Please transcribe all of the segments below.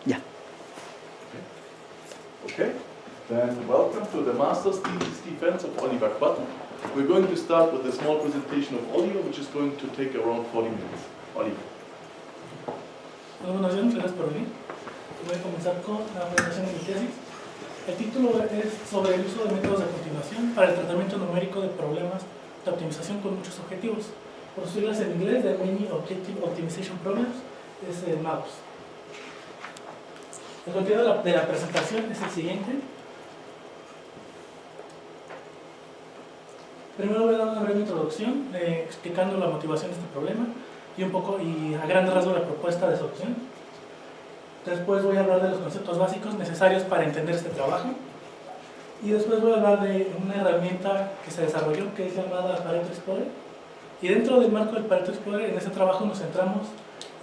Ya. Okay. Then welcome to the Master's Thesis Defense of Oliver Quatten. We're going to start with a small presentation of Oliver, which is going to take around 40 minutes. Oliver. Buenos días, gracias por venir. Voy a comenzar con la presentación de mi tesis. El título es sobre el uso de métodos de continuación para el tratamiento numérico de problemas de optimización con muchos objetivos. Por sus siglas en inglés, de Many Objective Optimization Problems, es el MAOPS. El contenido de la presentación es el siguiente. Primero voy a dar una breve introducción explicando la motivación de este problema y a grandes rasgos la propuesta de solución. Después voy a hablar de los conceptos básicos necesarios para entender este trabajo. Y después voy a hablar de una herramienta que se desarrolló que es llamada Pareto Explorer. Y dentro del marco del Pareto Explorer, en este trabajo nos centramos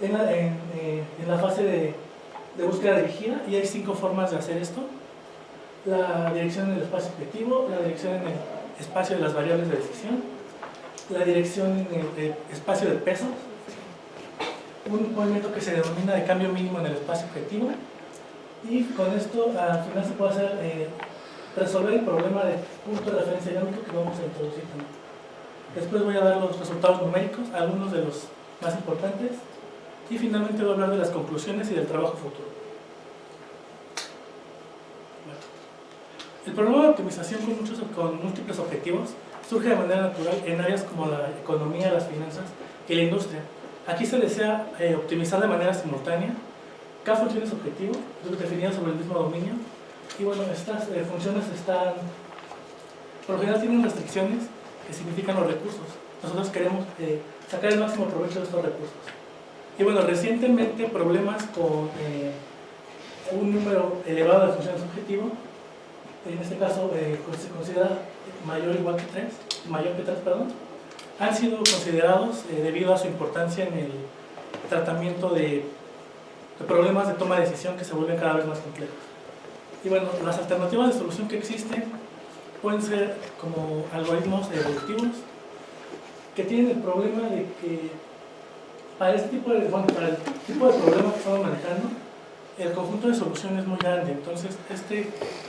en la fase de búsqueda dirigida, y hay 5 formas de hacer esto: la dirección en el espacio objetivo, la dirección en el espacio de las variables de decisión, la dirección en el espacio de pesos, un movimiento que se denomina de cambio mínimo en el espacio objetivo, y con esto al final se puede hacer resolver el problema de punto de referencia dinámico que vamos a introducir también. Después voy a dar los resultados numéricos, algunos de los más importantes, y finalmente voy a hablar de las conclusiones y del trabajo futuro. Bueno. El problema de optimización con múltiples objetivos surge de manera natural en áreas como la economía, las finanzas y la industria. Aquí se desea optimizar de manera simultánea cada función es objetivo, definidas sobre el mismo dominio, y bueno, estas funciones por lo general tienen restricciones que significan los recursos. Nosotros queremos sacar el máximo provecho de estos recursos. Y bueno, recientemente problemas con un número elevado de funciones objetivo, en este caso se considera mayor que 3, han sido considerados debido a su importancia en el tratamiento de problemas de toma de decisión que se vuelven cada vez más complejos. Y bueno, las alternativas de solución que existen pueden ser como algoritmos evolutivos que tienen el problema de que para el tipo de problema que estamos manejando, el conjunto de soluciones es muy grande, entonces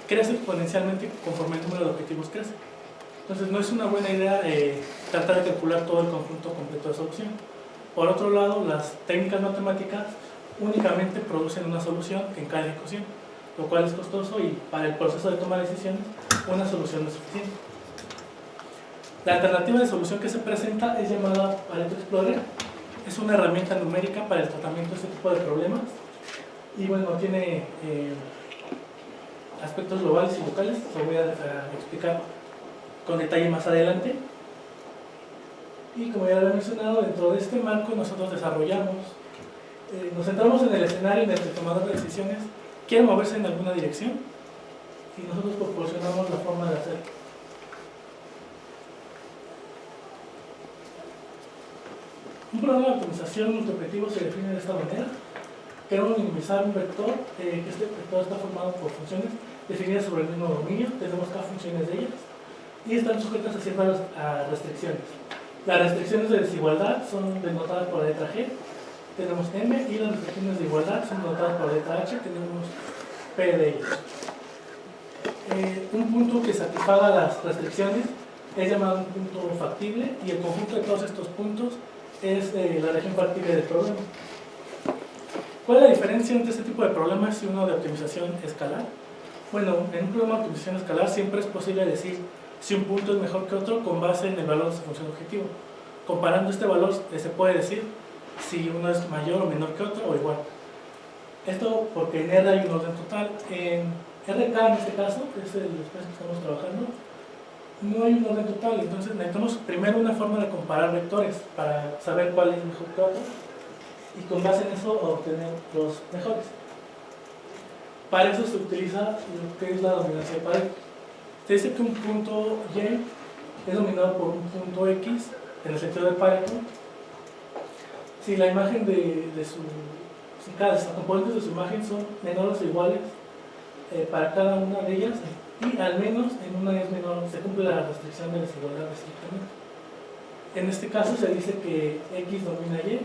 crece exponencialmente conforme el número de objetivos crece. Entonces no es una buena idea tratar de calcular todo el conjunto completo de solución. Por otro lado, las técnicas matemáticas únicamente producen una solución en cada ejecución, lo cual es costoso, y para el proceso de toma de decisiones una solución no es suficiente. La alternativa de solución que se presenta es llamada Pareto Explorer. Es una herramienta numérica para el tratamiento de este tipo de problemas, y bueno, tiene aspectos globales y locales. Lo voy a explicar con detalle más adelante. Y como ya lo he mencionado, dentro de este marco nosotros desarrollamos, nos centramos en el escenario en el que el tomador de decisiones quiere moverse en alguna dirección, y nosotros proporcionamos la forma de hacerlo. Un programa de optimización multiobjetivo se define de esta manera. Queremos minimizar un vector, que este vector está formado por funciones definidas sobre el mismo dominio. Tenemos K funciones de ellas y están sujetas a ciertas restricciones. Las restricciones de desigualdad son denotadas por la letra G, tenemos M, y las restricciones de igualdad son denotadas por la letra H, tenemos P de ellas. Un punto que satisfaga las restricciones es llamado un punto factible, y el conjunto de todos estos puntos es la región factible del problema. ¿Cuál es la diferencia entre este tipo de problemas y uno de optimización escalar? Bueno, en un problema de optimización escalar siempre es posible decir si un punto es mejor que otro con base en el valor de su función objetivo. Comparando este valor se puede decir si uno es mayor o menor que otro o igual. Esto porque en R hay un orden total. En RK, en este caso, que es el espacio que estamos trabajando, no hay un orden total. Entonces necesitamos primero una forma de comparar vectores para saber cuál es mejor que otro, y con base en eso obtener los mejores. Para eso se utiliza lo que es la dominancia de Pareto. Se dice que un punto Y es dominado por un punto X en el sentido de Pareto si la imagen si cada componentes de su imagen son menores o iguales para cada una de ellas, y al menos en una es menor, se cumple la restricción de desigualdad estrictamente. En este caso se dice que X domina Y,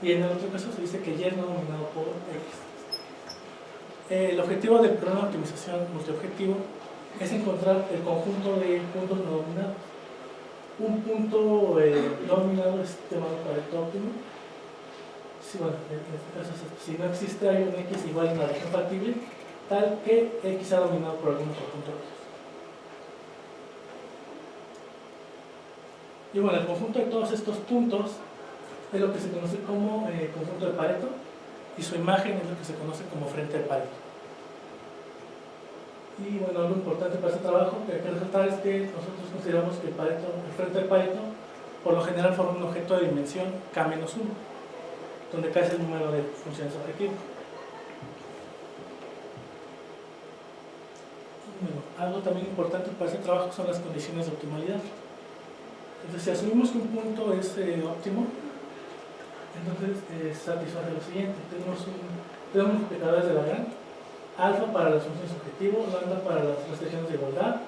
y en el otro caso se dice que Y es no dominado por X. El objetivo del programa de optimización multiobjetivo es encontrar el conjunto de puntos no dominados. Un punto no dominado es llamado Pareto óptimo. Si, bueno, en este caso, si no existe hay un X igual en la región factible, tal que X sea dominado por algún otro punto X. Y bueno, el conjunto de todos estos puntos es lo que se conoce como conjunto de Pareto, y su imagen es lo que se conoce como frente de Pareto. Y bueno, algo importante para este trabajo que hay que resaltar es que nosotros consideramos que el frente de Pareto por lo general forma un objeto de dimensión K-1, donde K es el número de funciones objetivas. Bueno, algo también importante para este trabajo son las condiciones de optimalidad. Entonces, si asumimos que un punto es óptimo, entonces satisface lo siguiente. Tenemos multiplicadores de Lagrange, alfa para las funciones objetivo, lambda para las restricciones de igualdad,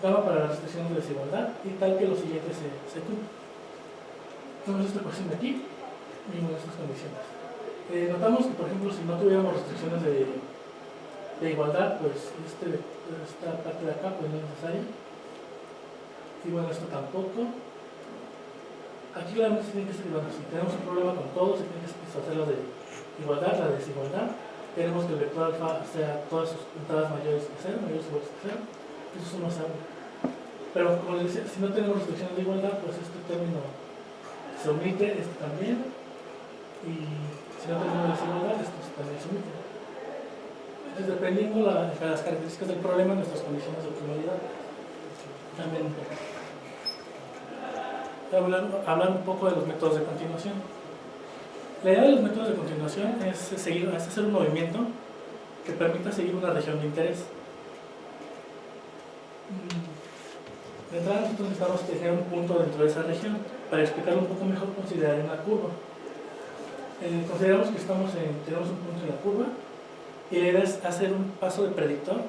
gamma para las restricciones de desigualdad, y tal que lo siguiente se cumpla. Tenemos esta ecuación de aquí y nuestras condiciones. Notamos que, por ejemplo, si no tuviéramos restricciones de igualdad, pues esta parte de acá pues no es necesaria. Y bueno, esto tampoco. Aquí claramente se tiene que ser, bueno, si tenemos un problema con todo, se tiene que satisfacer la de igualdad, la de desigualdad. Queremos que el vector alfa sea todas sus entradas mayores que 0, mayores o iguales que 0. Eso es 1 a 0. Pero como les decía, si no tenemos restricciones de igualdad, pues este término se omite, este también. Y si no tenemos desigualdad, esto también se omite. Entonces, dependiendo de las características del problema, nuestras condiciones de optimalidad también importan. Hablar un poco de los métodos de continuación. La idea de los métodos de continuación es hacer un movimiento que permita seguir una región de interés. De entrada, nosotros necesitamos tener un punto dentro de esa región. Para explicarlo un poco mejor, considerar una curva. Consideramos que tenemos un punto en la curva y la idea es hacer un paso de predictor,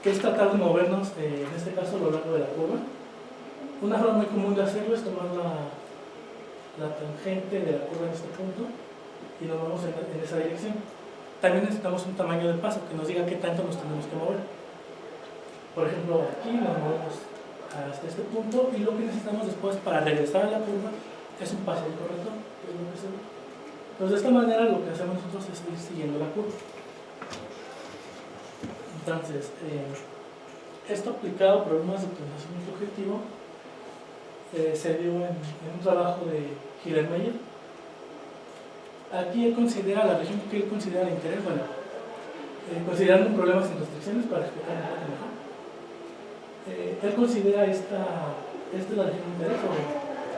que es tratar de movernos, en este caso, a lo largo de la curva. Una forma muy común de hacerlo es tomar la tangente de la curva en este punto y nos movemos en esa dirección. También necesitamos un tamaño de paso que nos diga qué tanto nos tenemos que mover. Por ejemplo, aquí nos movemos hasta este punto y lo que necesitamos después para regresar a la curva es un paso de corrector. Entonces, de esta manera lo que hacemos nosotros es ir siguiendo la curva. Entonces, esto aplicado a problemas de optimización multiobjetivo se dio en un trabajo de Hillermeyer. Aquí él considera la región que él considera de interés, bueno, considerando un problema sin restricciones para explicar un poco mejor. Él considera esta la región de interés, o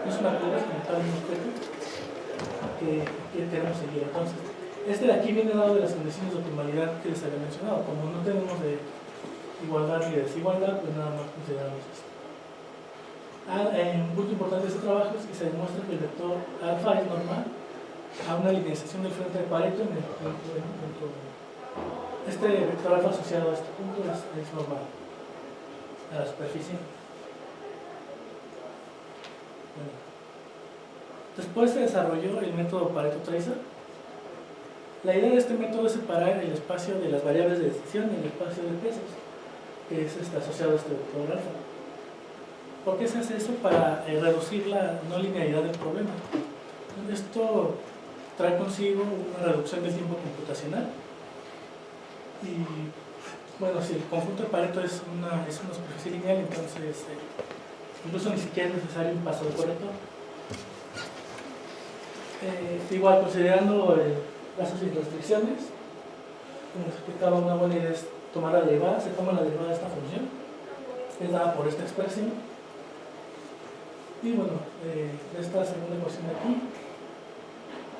es una curva como tal, un objeto que queremos seguir. Entonces, de aquí viene dado de las condiciones de optimalidad que les había mencionado. Como no tenemos de igualdad ni de desigualdad, pues nada más consideramos esto. Un punto importante de este trabajo es que se demuestra que el vector alfa es normal a una linealización del frente de Pareto en el punto. Este vector alfa asociado a este punto es normal a la superficie. Bueno. Después se desarrolló el método Pareto Tracer. La idea de este método es separar el espacio de las variables de decisión y el espacio de pesos, que es asociado a este vector alfa. ¿Por qué se hace eso? Para reducir la no linealidad del problema. Esto trae consigo una reducción del tiempo computacional. Y bueno, si el conjunto de Pareto es una superficie lineal, entonces incluso ni siquiera es necesario un paso de corrector. Igual, considerando casos sin restricciones, como les explicaba, una buena idea es tomar la derivada. Se toma la derivada de esta función, es dada por esta expresión. Y bueno, esta segunda ecuación de aquí,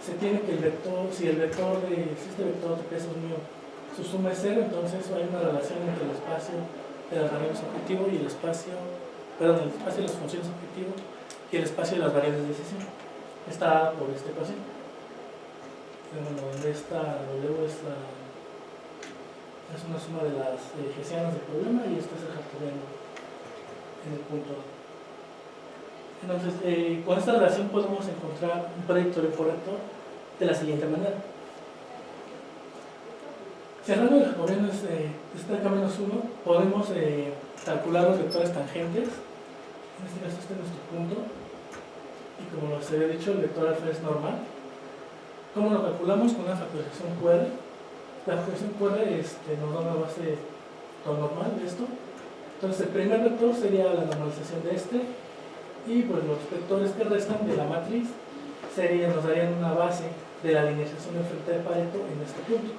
se tiene que si este vector de pesos mío, su suma es 0, entonces hay una relación entre el espacio de las variables objetivo y el espacio de las funciones objetivo y el espacio de las variables de decisión. Está dada por esta ecuación. Bueno, donde esta W es una suma de las hessianas del problema y este es el Jacobiano en el punto A. Entonces, con esta relación podemos encontrar un predictor y un corrector de la siguiente manera. Si el rango de Jacobiano es K-1, podemos calcular los vectores tangentes. En este caso este es nuestro punto. Y como les había dicho, el vector alfa es normal. ¿Cómo lo calculamos? Con una factorización QR. La factorización QR nos da una base normal de esto. Entonces el primer vector sería la normalización de este. Y pues los vectores que restan de la matriz nos darían una base de la linealización del frente de Pareto en este punto.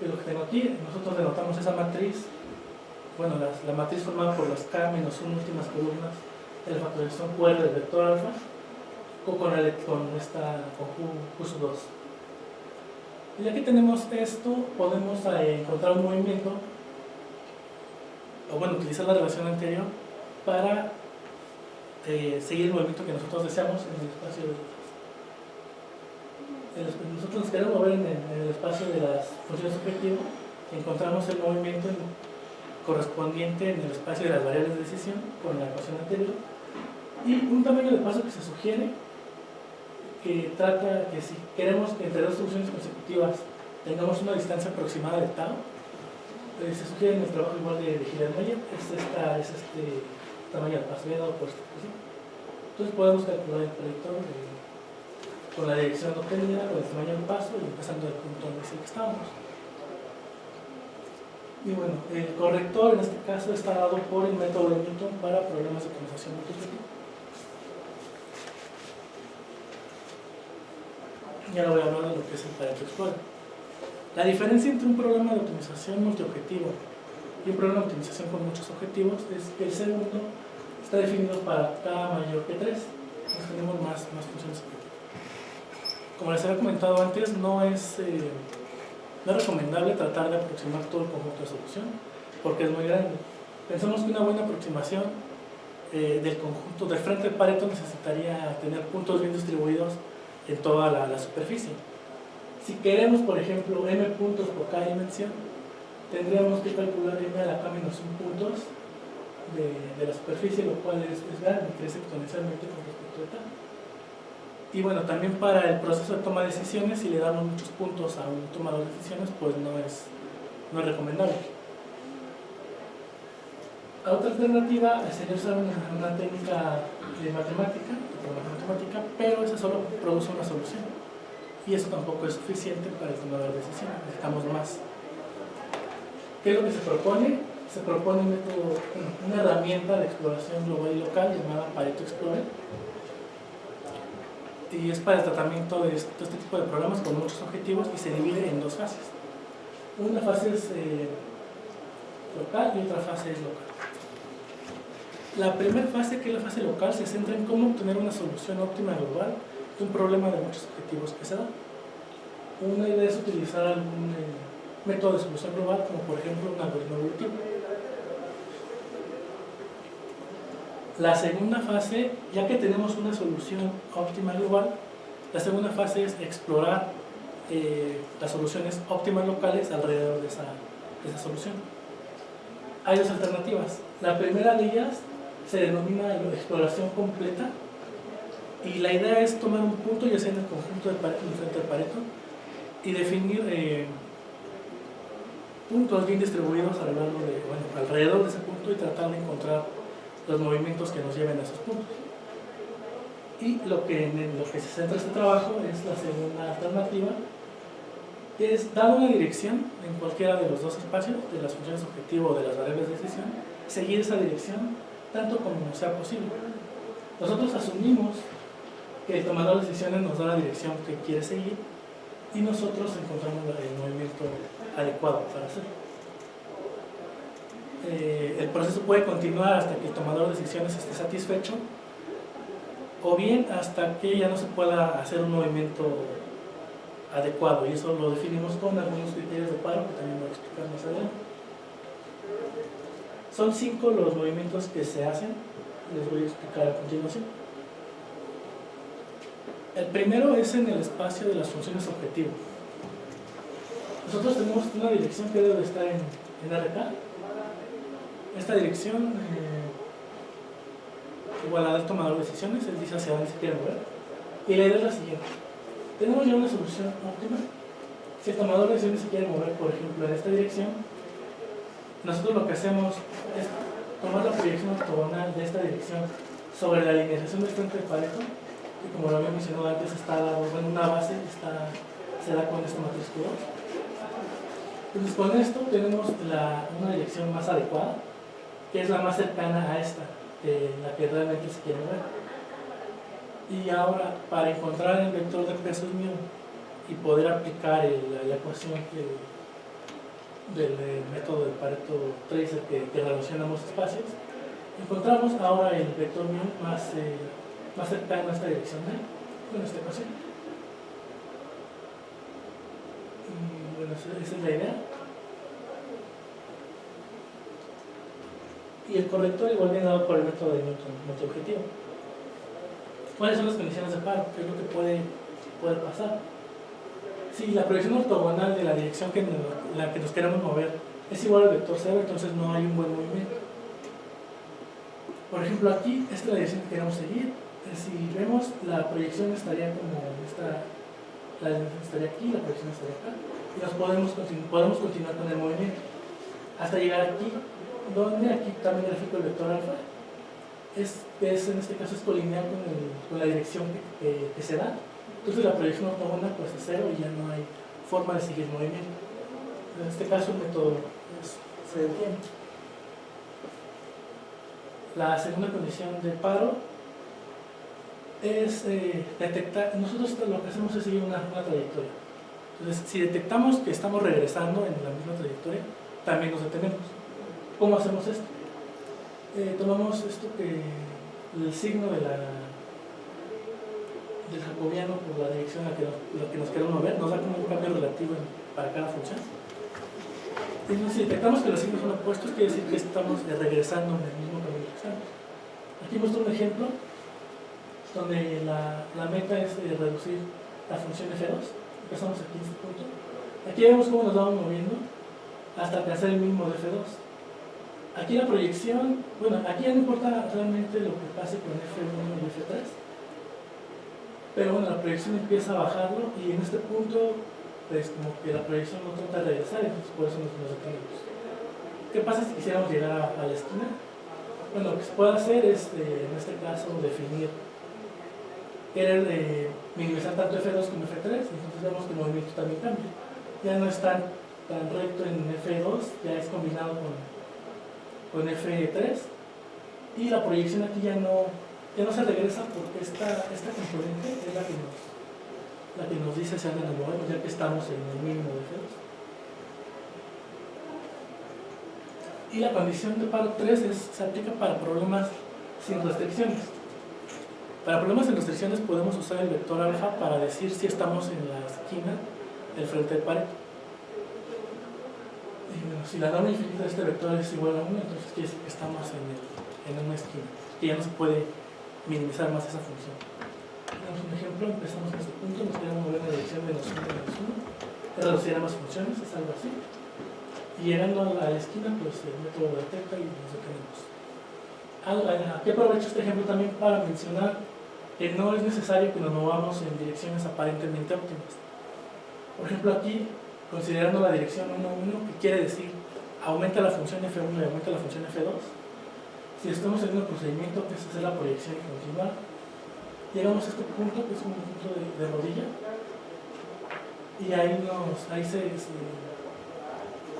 Y lo que tengo aquí, nosotros denotamos esa matriz, bueno, la matriz formada por las K-1 últimas columnas de la factorización QR del vector alfa con Q2. Y ya que tenemos esto, podemos encontrar un movimiento, o bueno, utilizar la relación anterior para seguir el movimiento que nosotros deseamos en el espacio nosotros nos queremos mover en el espacio de las funciones objetivas. Encontramos el movimiento correspondiente en el espacio de las variables de decisión con la ecuación anterior, y un tamaño de paso que se sugiere que trata que si queremos que entre dos funciones consecutivas tengamos una distancia aproximada de tau, se sugiere en el trabajo igual de Gilles-Meyer, es este tamaño de paso, bien dado por esta ecuación. Entonces podemos calcular el predictor con la dirección obtenida, con el tamaño del paso y empezando del punto donde sí que estábamos. Y bueno, el corrector en este caso está dado por el método de Newton para problemas de optimización multiobjetivo. Y ahora voy a hablar de lo que es el Pareto Explorer. La diferencia entre un problema de optimización multiobjetivo y un problema de optimización con muchos objetivos es que el segundo está definido para K mayor que 3. Entonces tenemos más funciones objetivas. Como les había comentado antes, no es recomendable tratar de aproximar todo el conjunto de solución porque es muy grande. Pensamos que una buena aproximación del conjunto del frente de Pareto necesitaría tener puntos bien distribuidos en toda la superficie. Si queremos, por ejemplo, m puntos por cada dimensión, tendríamos que calcular m a la k-1 puntos de la superficie, lo cual es grande, crece exponencialmente con respecto a tal. Y bueno, también para el proceso de toma de decisiones, si le damos muchos puntos a un tomador de decisiones, pues no es recomendable. La otra alternativa sería usar una técnica de matemática, pero esa solo produce una solución. Y eso tampoco es suficiente para el tomador de decisiones, necesitamos más. ¿Qué es lo que se propone? Se propone una herramienta de exploración global y local llamada Pareto Explorer. Y es para el tratamiento de este tipo de problemas con muchos objetivos y se divide en dos fases. Una fase es local y otra fase es local. La primera fase, que es la fase local, se centra en cómo obtener una solución óptima global de un problema de muchos objetivos que se da. Una idea es utilizar algún método de solución global, como por ejemplo un algoritmo evolutivo. La segunda fase, ya que tenemos una solución óptima global, la segunda fase es explorar las soluciones óptimas locales alrededor de esa solución. Hay dos alternativas. La primera de ellas se denomina exploración completa, y la idea es tomar un punto, ya sea en el conjunto del frente de Pareto, y definir puntos bien distribuidos alrededor de ese punto y tratar de encontrar los movimientos que nos lleven a esos puntos. Y en lo que se centra este trabajo es la segunda alternativa, que es dar una dirección en cualquiera de los dos espacios, de las funciones objetivo o de las variables de decisión, seguir esa dirección tanto como sea posible. Nosotros asumimos que el tomador de decisiones nos da la dirección que quiere seguir y nosotros encontramos el movimiento adecuado para hacerlo. El proceso puede continuar hasta que el tomador de decisiones esté satisfecho, o bien hasta que ya no se pueda hacer un movimiento adecuado, y eso lo definimos con algunos criterios de paro que también voy a explicar más adelante. Son 5 los movimientos que se hacen, les voy a explicar a continuación. El primero es en el espacio de las funciones objetivo. Nosotros tenemos una dirección que debe estar en RK. Esta dirección igualada al tomador de decisiones, él dice hacia dónde se quiere mover. Y la idea es la siguiente: tenemos ya una solución óptima Si el tomador de decisiones se quiere mover, por ejemplo, en esta dirección, nosotros lo que hacemos es tomar la proyección ortogonal de esta dirección sobre la alineación del frente de Pareto, que como lo había mencionado antes, está dado, bueno, una base se da con esta matriz Q2. Entonces con esto tenemos una dirección más adecuada, que es la más cercana a esta, la que realmente se quiere mover. Y ahora, para encontrar el vector de pesos mu y poder aplicar la ecuación del método de Pareto Tracer que relaciona ambos espacios, encontramos ahora el vector mu más cercano a esta dirección con esta ecuación. Y bueno, esa es la idea. Y el corrector igual viene dado por el método de Newton, multiobjetivo. ¿Cuáles son las condiciones de paro? ¿Qué es lo que puede pasar? Si la proyección ortogonal de la dirección la que nos queremos mover es igual al vector 0, entonces no hay un buen movimiento. Por ejemplo, aquí, esta es la dirección que queremos seguir. Si vemos, la proyección estaría como esta, la dirección estaría aquí, la proyección estaría acá, y podemos continuar con el movimiento hasta llegar aquí, donde aquí también grafico el vector alfa. En este caso es colineal con la dirección que se da. Entonces la proyección ortogonal pues es 0 y ya no hay forma de seguir movimiento. En este caso el método se detiene. La segunda condición de paro es detectar. Nosotros lo que hacemos es seguir una trayectoria. Entonces, si detectamos que estamos regresando en la misma trayectoria, también nos detenemos. ¿Cómo hacemos esto? Tomamos el signo del jacobiano por la dirección a la que nos queremos mover, nos da como un cambio relativo para cada función. Entonces, si detectamos que los signos son opuestos, quiere decir que estamos regresando en el mismo camino que estamos. Aquí muestro un ejemplo donde la meta es reducir la función f2. Empezamos aquí en este punto. Aquí vemos cómo nos vamos moviendo hasta alcanzar el mínimo de f2. Aquí la proyección, bueno, aquí ya no importa realmente lo que pase con f1 y f3, pero bueno, la proyección empieza a bajarlo y en este punto, pues como que la proyección no trata de regresar, entonces por eso nos detenemos. ¿Qué pasa si quisiéramos llegar a la esquina? Bueno, lo que se puede hacer es, en este caso, querer minimizar tanto f2 como f3, entonces vemos que el movimiento también cambia. Ya no es tan recto en f2, ya es combinado con f3, y la proyección aquí ya no se regresa porque esta componente es la que nos dice hacia dónde nos movemos, ya que estamos en el mínimo de f2. Y la condición de paro 3 se aplica para problemas sin restricciones. Para problemas sin restricciones podemos usar el vector alfa para decir si estamos en la esquina del frente de Pareto. Y bueno, si la norma infinita de este vector es igual a 1, entonces quiere decir que estamos en una esquina, que ya no se puede minimizar más esa función. Tenemos un ejemplo, empezamos en este punto, nos queremos mover en la dirección de -1, que reducirá más funciones, es algo así. Y llegando a la esquina, pues el método detecta y nos detenemos. Aquí aprovecho este ejemplo también para mencionar que no es necesario que nos movamos en direcciones aparentemente óptimas. Por ejemplo, aquí, considerando la dirección 1, 1, que quiere decir aumenta la función f1 y aumenta la función f2, si estamos en un procedimiento que es hacer la proyección y continuar, llegamos a este punto, que es un punto de rodilla, y ahí se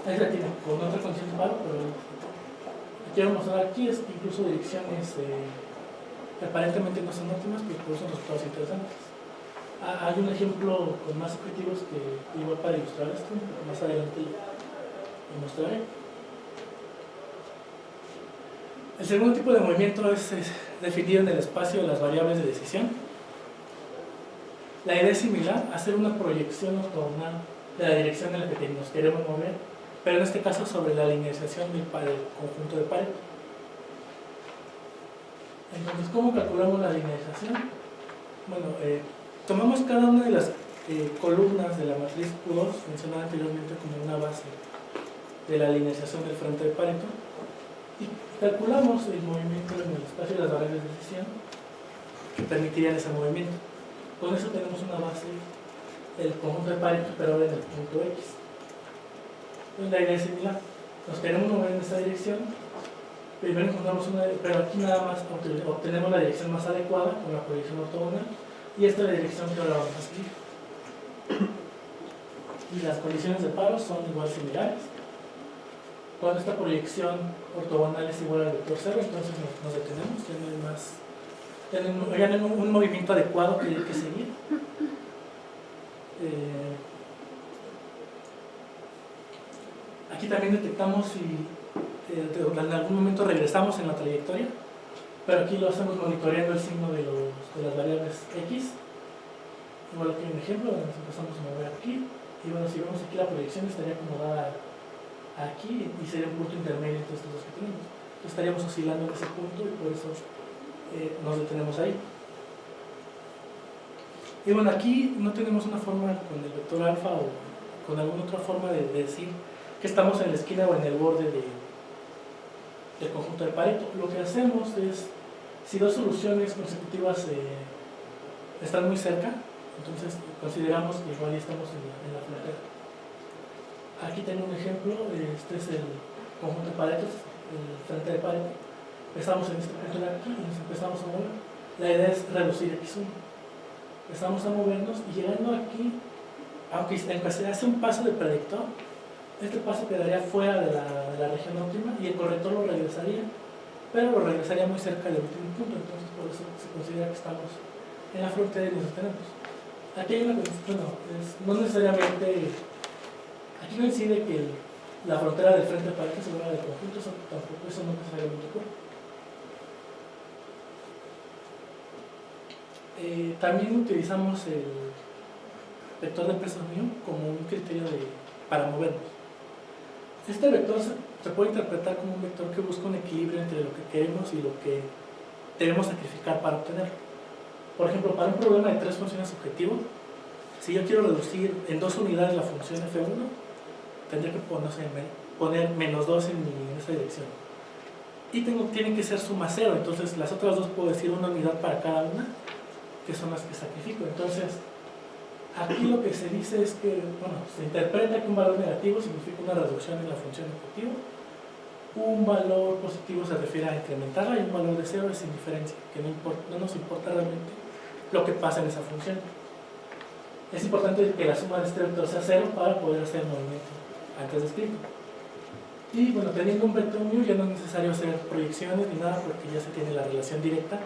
tiene con otra condición de paro, pero lo que quiero mostrar aquí es que incluso direcciones que aparentemente no son óptimas, pero producen resultados interesantes. Hay un ejemplo con más objetivos que igual para ilustrar esto, más adelante lo mostraré. El segundo tipo de movimiento es definido en el espacio de las variables de decisión. La idea es similar, hacer una proyección ortogonal de la dirección en la que nos queremos mover, pero en este caso sobre la linealización del conjunto de Pareto. Entonces, ¿cómo calculamos la linealización? Bueno, tomamos cada una de las columnas de la matriz Q2, mencionada anteriormente como una base de la linealización del frente de Pareto, y calculamos el movimiento en el espacio de las variables de decisión que permitirían ese movimiento. Con eso tenemos una base el conjunto de Pareto, pero ahora en el punto X. Entonces la idea es similar. Nos queremos mover en esta dirección. Primero encontramos una, pero aquí nada más obtenemos la dirección más adecuada con la proyección ortogonal, y esta es la dirección que ahora vamos a seguir. Y las condiciones de paro son igual similares. Cuando esta proyección ortogonal es igual al vector 0, entonces nos detenemos, ya no hay más, ya no hay un movimiento adecuado que hay que seguir. Aquí también detectamos si en algún momento regresamos en la trayectoria, pero aquí lo hacemos monitoreando el signo de las variables X. Igual aquí hay un ejemplo donde nos empezamos a mover aquí, y bueno, si vemos aquí la proyección estaría acomodada aquí y sería un punto intermedio entre estos dos que tenemos. Entonces estaríamos oscilando en ese punto y por eso nos detenemos ahí. Y bueno, aquí no tenemos una forma con el vector alfa o con alguna otra forma de decir que estamos en la esquina o en el borde del conjunto de Pareto. Lo que hacemos es, si dos soluciones consecutivas están muy cerca, entonces consideramos que igual ya estamos en la frontera. Aquí tengo un ejemplo, este es el conjunto de Pareto, el frente de Pareto. Empezamos en este punto de aquí y nos empezamos a mover. La idea es reducir X1. Empezamos a movernos y llegando aquí, aunque se hace un paso de predictor, este paso quedaría fuera de la región óptima y el corrector lo regresaría, pero lo regresaría muy cerca del último punto, entonces por eso se considera que estamos en la frontera y nos detenemos. Aquí hay una cuestión, no necesariamente, aquí no incide que la frontera del frente de Pareto se vuelva del conjunto, tampoco eso no necesariamente ocurre. También utilizamos el vector de empresas mu como un criterio para movernos. Este vector se puede interpretar como un vector que busca un equilibrio entre lo que queremos y lo que debemos sacrificar para obtenerlo. Por ejemplo, para un problema de tres funciones objetivos, si yo quiero reducir en 2 unidades la función f1, tendré que poner menos 2 en esa dirección. Y tienen que ser suma 0, entonces las otras dos puedo decir una unidad para cada una, que son las que sacrifico. Entonces, aquí lo que se dice es que, bueno, se interpreta que un valor negativo significa una reducción en la función objetivo, un valor positivo se refiere a incrementarla y un valor de 0 es indiferencia, que no nos importa realmente lo que pasa en esa función. Es importante que la suma de este vector sea 0 para poder hacer el movimiento antes descrito. Y bueno, teniendo un vector mu ya no es necesario hacer proyecciones ni nada porque ya se tiene la relación directa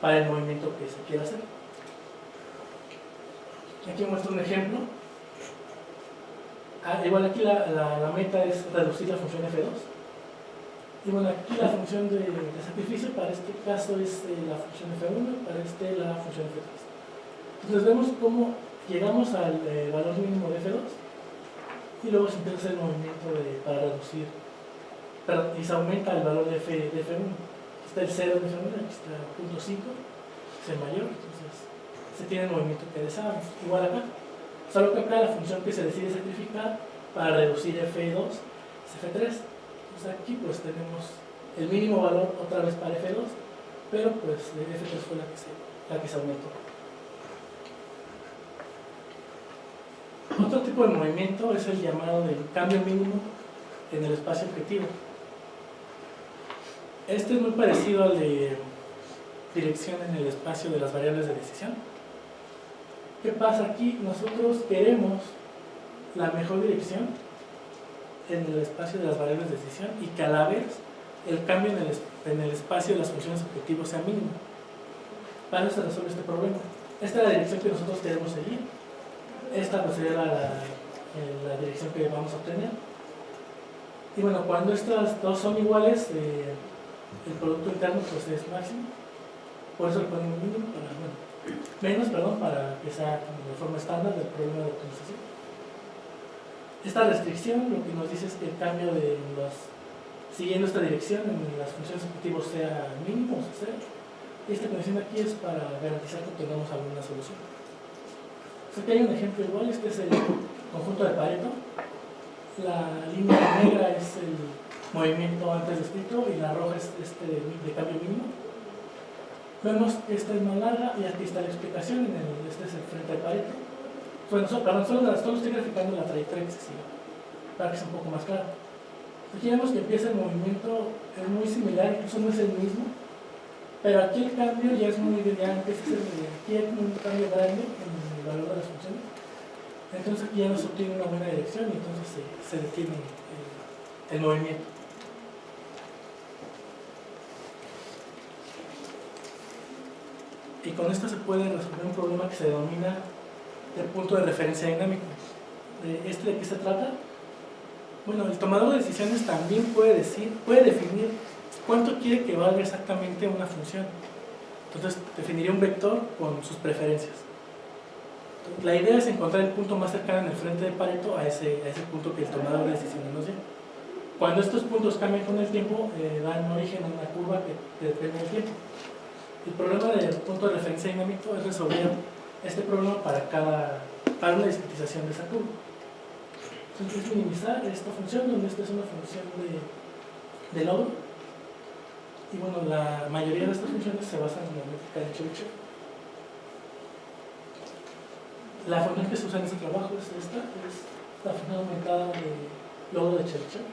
para el movimiento que se quiera hacer. Aquí muestro un ejemplo. Igual aquí la meta es reducir la función f2. Y bueno, aquí la función de sacrificio para este caso es la función f1, para este la función f3. Entonces vemos cómo llegamos al valor mínimo de f2 y luego se empieza a hacer el movimiento para reducir, y se aumenta el valor de f1. Aquí está el 0 de f1, aquí está el 0.5, es el mayor, entonces se tiene el movimiento que deseamos. Igual acá, solo que acá la función que se decide sacrificar para reducir f2 es f3. Entonces aquí pues tenemos el mínimo valor otra vez para f2, pero pues f3 fue la que se aumentó. Otro tipo de movimiento es el llamado del cambio mínimo en el espacio objetivo. Este es muy parecido al de dirección en el espacio de las variables de decisión. ¿Qué pasa aquí? Nosotros queremos la mejor dirección en el espacio de las variables de decisión y que a la vez el cambio en el espacio de las funciones objetivos sea mínimo. Para eso se resuelve este problema. Esta es la dirección que nosotros queremos seguir. Esta pues sería la dirección que vamos a obtener. Y bueno, cuando estas dos son iguales, el producto interno pues es máximo. Por eso le ponemos mínimo menos para que sea de forma estándar del problema de optimización. Esta restricción lo que nos dice es que el cambio siguiendo esta dirección en las funciones objetivos sea mínimo o sea 0. Y esta condición aquí es para garantizar que obtenemos alguna solución. Aquí hay un ejemplo igual, este es el conjunto de Pareto. La línea negra es el movimiento antes descrito y la roja es de cambio mínimo. Vemos que esta es más larga y aquí está la explicación, este es el frente de Pareto. bueno, solo estoy graficando la trayectoria que se sigue, para que sea un poco más claro. Aquí vemos que empieza el movimiento, es muy similar, incluso no es el mismo, pero aquí el cambio ya es muy, ya empieza a ser, aquí hay como un cambio grande en el valor de las funciones. Entonces aquí ya no se obtiene una buena dirección y entonces se detiene el movimiento. Y con esto se puede resolver un problema que se denomina el punto de referencia dinámico. ¿De qué se trata? Bueno, el tomador de decisiones también puede definir cuánto quiere que valga exactamente una función. Entonces definiría un vector con sus preferencias. La idea es encontrar el punto más cercano en el frente de Pareto a ese punto que el tomador de decisiones nos dio. Cuando estos puntos cambian con el tiempo, dan origen a una curva que determina el tiempo. El problema del punto de referencia dinámico es resolver este problema para una discretización de esa curva. Entonces es minimizar esta función, donde esta es una función de logro. Y bueno, la mayoría de estas funciones se basan en la métrica de Chebyshev. La función que se usa en este trabajo es esta, es la función aumentada de logro de Chebyshev.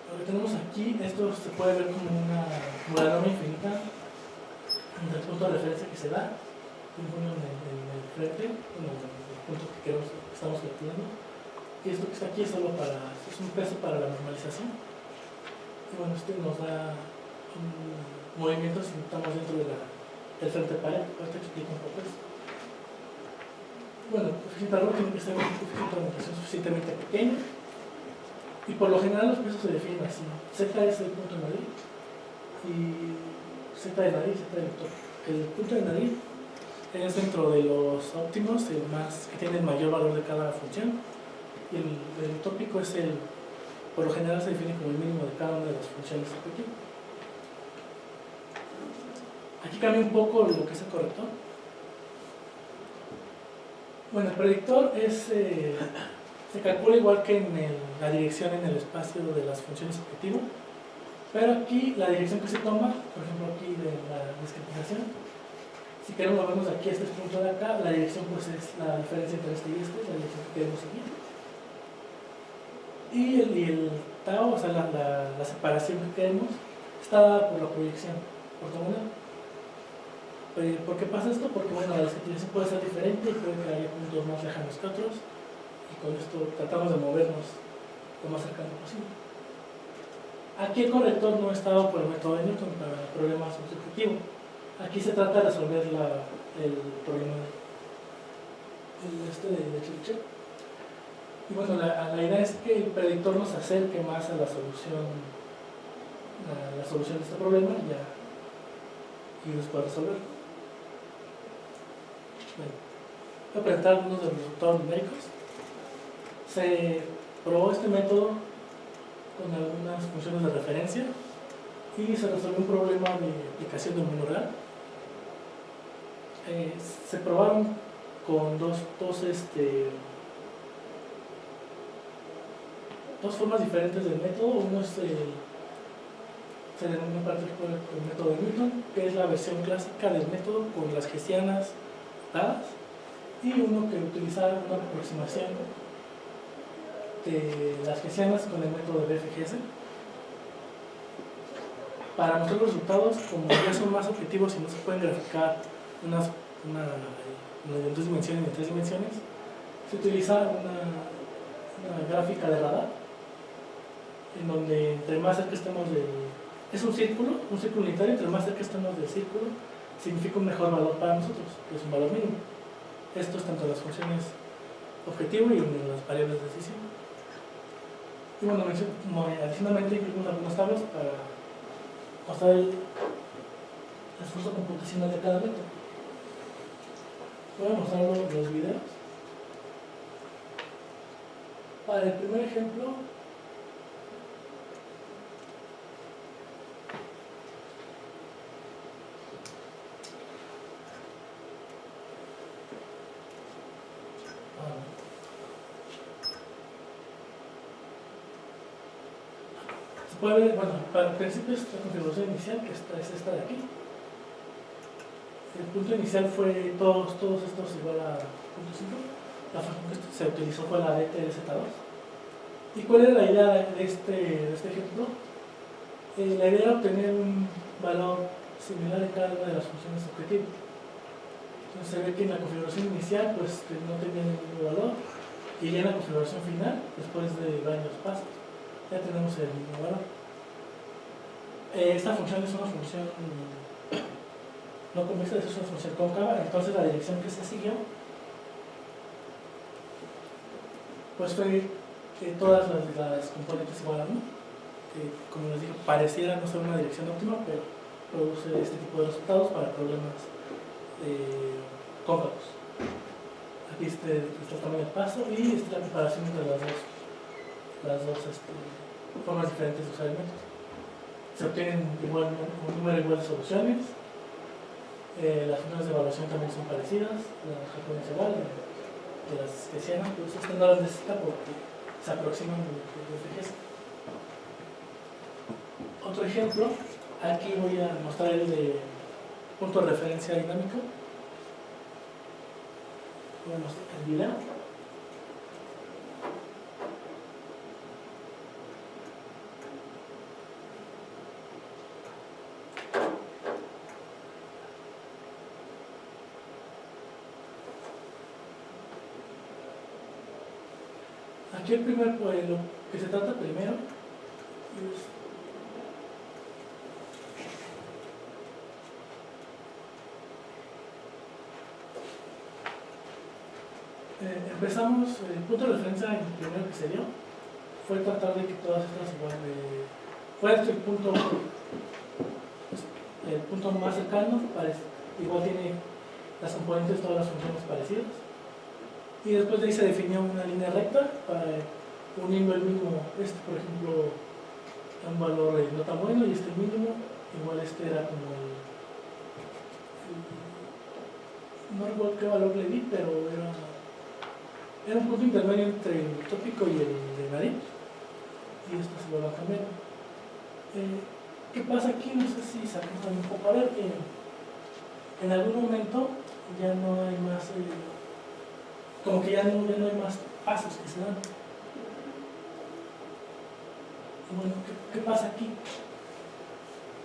Lo que tenemos aquí, esto se puede ver como una norma infinita entre el punto de referencia que se da, un punto en el frente, bueno, el punto que estamos calculando, y esto que está aquí es es un peso para la normalización. Y bueno, este nos da un movimiento si estamos dentro del frente de pared. Ahorita explico un poco eso. Bueno, el coeficiente arroba tiene que ser un coeficiente de aumentación suficientemente pequeño. Y por lo general los pesos se definen así. Z es el punto de nariz y Z de nariz, Z de vector. El punto de nariz es dentro de los óptimos, el más que tiene el mayor valor de cada función. Y el tópico es por lo general se define como el mínimo de cada una de las funciones objetivas. Aquí cambia un poco lo que es el corrector. Bueno, el predictor se calcula igual que en la dirección en el espacio de las funciones objetivo, pero aquí la dirección que se toma, por ejemplo aquí de la discretización, si queremos movernos de aquí a este punto de acá, la dirección pues es la diferencia entre este y este, la dirección que queremos seguir. Y el tau, o sea la separación que queremos, está dada por la proyección ortogonal. ¿Por qué pasa esto? Porque bueno, la discretización puede ser diferente y puede que haya puntos más lejanos que otros. Y con esto tratamos de movernos lo más cercano posible. Aquí el corrector no está dado por el método de Newton para problemas subjetivos. Aquí se trata de resolver el problema de Chebyshev. Y bueno, la idea es que el predictor nos acerque más a la solución de este problema y después resolverlo. Bueno, voy a presentar algunos de los resultados numéricos. Se probó este método con algunas funciones de referencia y se resolvió un problema de aplicación del mundo real. Se probaron con dos formas diferentes del método. Uno se denomina en particular el método de Newton, que es la versión clásica del método con las hessianas dadas, y uno que utiliza una aproximación de las hessianas con el método de BFGS. Para mostrar los resultados, como ya son más objetivos y no se pueden graficar en 2 dimensiones y en 3 dimensiones, se utiliza una gráfica de radar, en donde entre más cerca estemos es un círculo unitario, entre más cerca estemos del círculo, significa un mejor valor para nosotros, que es un valor mínimo. Esto es tanto en las funciones objetivo y en las variables de decisión. Y bueno, adicionalmente incluimos algunas tablas para mostrar el esfuerzo computacional de cada método. Voy a mostrar los videos. Para el primer ejemplo, se puede ver, bueno, para el principio es la configuración inicial, que es esta de aquí. El punto inicial fue todos estos igual a La función que se utilizó fue la DTLZ2. ¿Y cuál era la idea de este ejemplo? La idea era obtener un valor similar en cada una de las funciones objetivo. Entonces se ve que en la configuración inicial pues no tenía ningún valor, y ya en la configuración final, después de varios pasos, ya tenemos el mismo valor. Esta función es una función no convexa, es una función cóncava, entonces la dirección que se siguió pues fue que todas las componentes igual a 1, que como les digo, pareciera no ser una dirección óptima, pero produce este tipo de resultados para problemas cóncavos. Aquí está el tamaño del paso y esta es la comparación entre las dos formas diferentes de usar el método. Se obtienen un número igual de soluciones, las funciones de evaluación también son parecidas, la frecuencia igual de las que se llaman, pero estas no las necesita porque se aproximan de FGS. Otro ejemplo, aquí voy a mostrar el de punto de referencia dinámico. Voy a mostrar el video. Aquí el primer, pues, lo que se trata primero es empezamos, el punto de referencia el primero que se dio fue tratar de que todas estas igual fue el punto más cercano, igual tiene las componentes, todas las funciones parecidas, y después de ahí se definió una línea recta para uniendo el mínimo, por ejemplo, un valor no tan bueno, y este mínimo, igual era como no recuerdo qué valor le di, pero era un punto intermedio entre el tópico y el de nariz, y esto se lo va a cambiar. ¿Qué pasa aquí? No sé si se alcanza un poco a ver que en algún momento ya no hay más, como que ya no hay más pasos que se dan. Y bueno, ¿qué pasa aquí?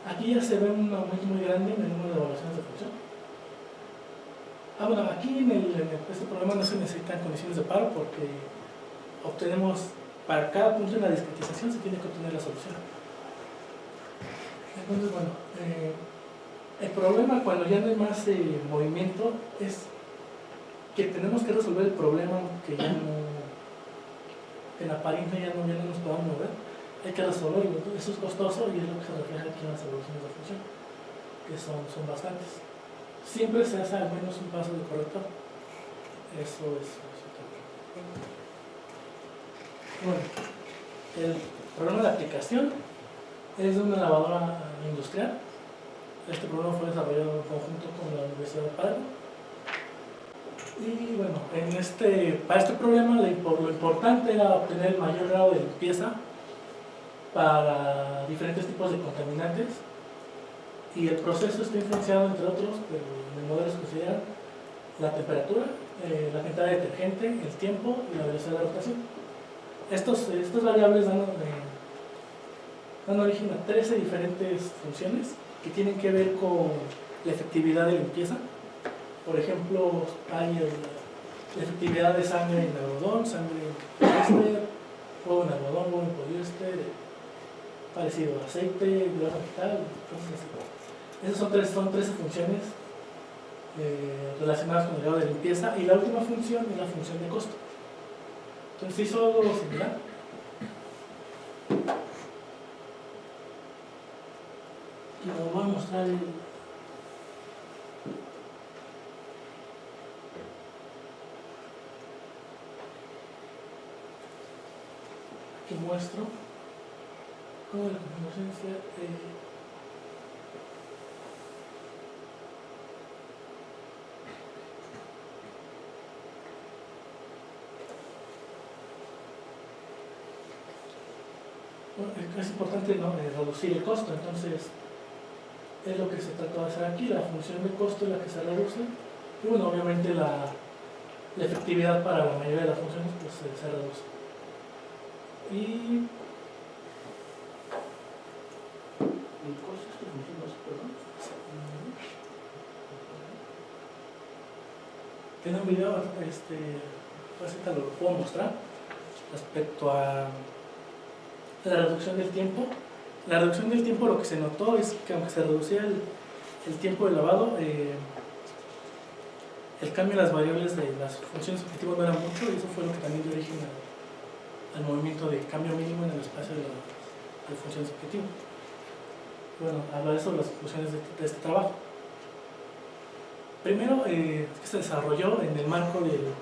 Aquí ya se ve un aumento muy grande en el número de evaluaciones de función. Bueno, aquí en este programa no se necesitan condiciones de paro porque obtenemos, para cada punto en la discretización se tiene que obtener la solución. Entonces, bueno, el problema cuando ya no hay más movimiento es que tenemos que resolver el problema que ya no, en la apariencia ya no nos podamos mover, hay que resolverlo. Eso es costoso y es lo que se refleja aquí en las evaluaciones de función, que son bastantes. Siempre se hace al menos un paso de corrector. Eso es. Bueno, el programa de aplicación es de una lavadora industrial. Este programa fue desarrollado en conjunto con la Universidad de Paraná. Y bueno, para este problema lo importante era obtener el mayor grado de limpieza para diferentes tipos de contaminantes, y el proceso está influenciado, entre otros, pero en el modelo se considera la temperatura, la cantidad de detergente, el tiempo y la velocidad de rotación. Estas variables dan origen a 13 diferentes funciones que tienen que ver con la efectividad de limpieza. Por ejemplo, hay la efectividad de sangre en algodón, sangre en poliéster, fuego en algodón, fuego en poliéster, parecido a aceite, grasa vegetal, cosas así. Esas son 13 funciones relacionadas con el grado de limpieza, y la última función es la función de costo. Entonces se hizo algo similar. Y lo voy a mostrar aquí muestro cómo la configuración es importante, ¿no? Reducir el costo. Entonces es lo que se trató de hacer aquí. La función de costo es la que se reduce, y bueno, obviamente la efectividad para la mayoría de las funciones pues, se reduce. Y ¿cuál es esta función? Perdón. Tiene un video, pues ahorita lo puedo mostrar, respecto a la reducción del tiempo. La reducción del tiempo, lo que se notó es que aunque se reducía el tiempo de lavado, el cambio en las variables de las funciones objetivos no era mucho, y eso fue lo que también dio origen al movimiento de cambio mínimo en el espacio de funciones objetivo. Bueno, hablaré sobre las conclusiones de este trabajo. Primero, que se desarrolló en el marco del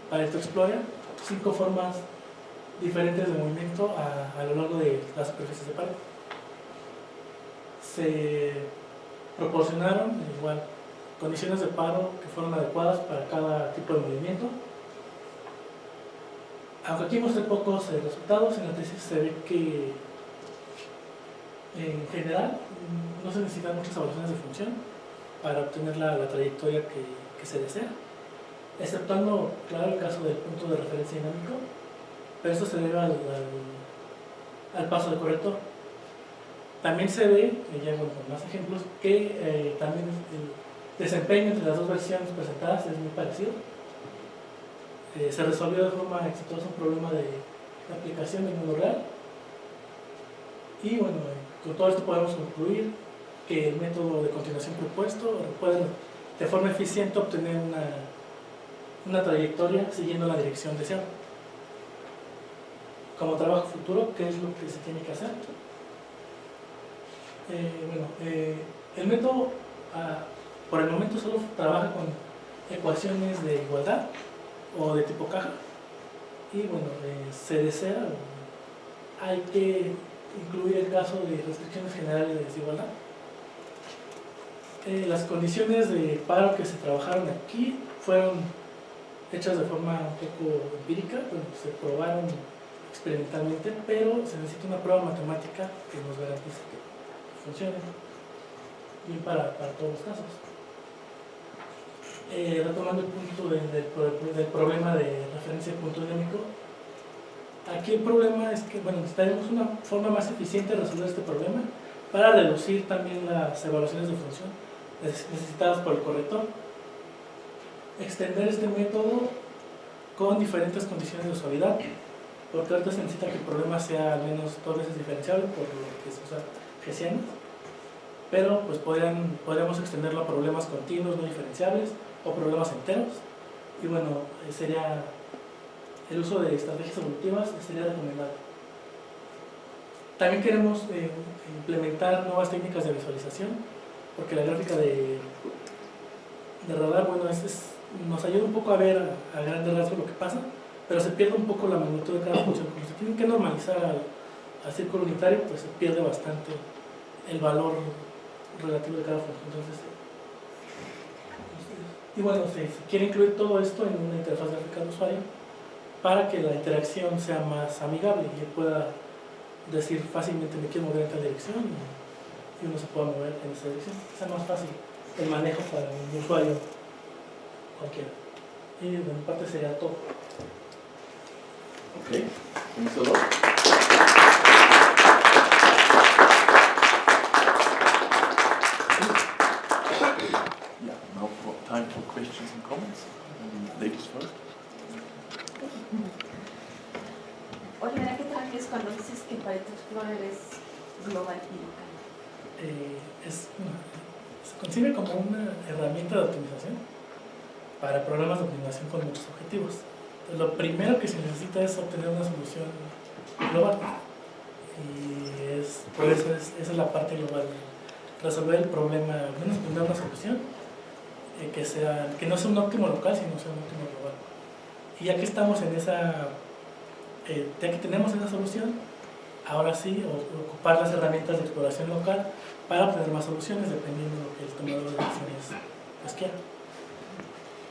Pareto Explorer 5 formas diferentes de movimiento a lo largo de las superficies de Pareto. Se proporcionaron igual condiciones de paro que fueron adecuadas para cada tipo de movimiento. Aunque aquí mostré pocos resultados, en la tesis se ve que en general no se necesitan muchas evaluaciones de función para obtener la trayectoria que se desea, exceptuando, claro, el caso del punto de referencia dinámico, pero esto se debe al paso del corrector. También se ve, ya bueno, con más ejemplos, que también el desempeño entre las dos versiones presentadas es muy parecido. Se resolvió de forma exitosa un problema de aplicación del mundo real. Y bueno, con todo esto podemos concluir que el método de continuación propuesto puede de forma eficiente obtener una trayectoria siguiendo la dirección deseada. Como trabajo futuro, ¿qué es lo que se tiene que hacer? El método por el momento solo trabaja con ecuaciones de igualdad o de tipo caja, y bueno, se desea, hay que incluir el caso de restricciones generales de desigualdad. Las condiciones de paro que se trabajaron aquí fueron hechas de forma un poco empírica, bueno, se probaron experimentalmente, pero se necesita una prueba matemática que nos garantice que funcione bien para todos los casos. Retomando el punto del problema de referencia de punto dinámico, aquí el problema es que bueno, necesitaremos una forma más eficiente de resolver este problema para reducir también las evaluaciones de función necesitadas por el corrector. Extender este método con diferentes condiciones de usabilidad, porque ahorita se necesita que el problema sea al menos 2 veces diferenciable por lo que se usa Hessianes, pero pues podríamos extenderlo a problemas continuos no diferenciables o problemas enteros, y bueno, sería el uso de estrategias evolutivas sería recomendable. También queremos implementar nuevas técnicas de visualización, porque la gráfica de radar, bueno, nos ayuda un poco a ver a grandes rasgos lo que pasa, pero se pierde un poco la magnitud de cada función. Como se tiene que normalizar al círculo unitario, pues se pierde bastante el valor relativo de cada función. Entonces, y bueno, se quiere incluir todo esto en una interfaz gráfica de usuario para que la interacción sea más amigable y él pueda decir fácilmente me quiero mover en tal dirección y uno se pueda mover en esa dirección. Sea más fácil el manejo para un usuario cualquiera. Y de mi parte sería todo. Okay, thanks a lot. Yeah, now for time for questions and comments. Ladies first. Oye, ¿a qué te refieres cuando dices que Pareto Explorer es global y local? Se concibe como una herramienta de optimización para programas de optimización con muchos objetivos. Entonces, lo primero que se necesita es obtener una solución global, y por eso esa es la parte global, resolver el problema, al menos poner una solución que no sea un óptimo local, sino sea un óptimo global. Y ya que estamos en ya que tenemos esa solución, ahora sí, ocupar las herramientas de exploración local para obtener más soluciones dependiendo de lo que el tomador de decisiones pues quiera.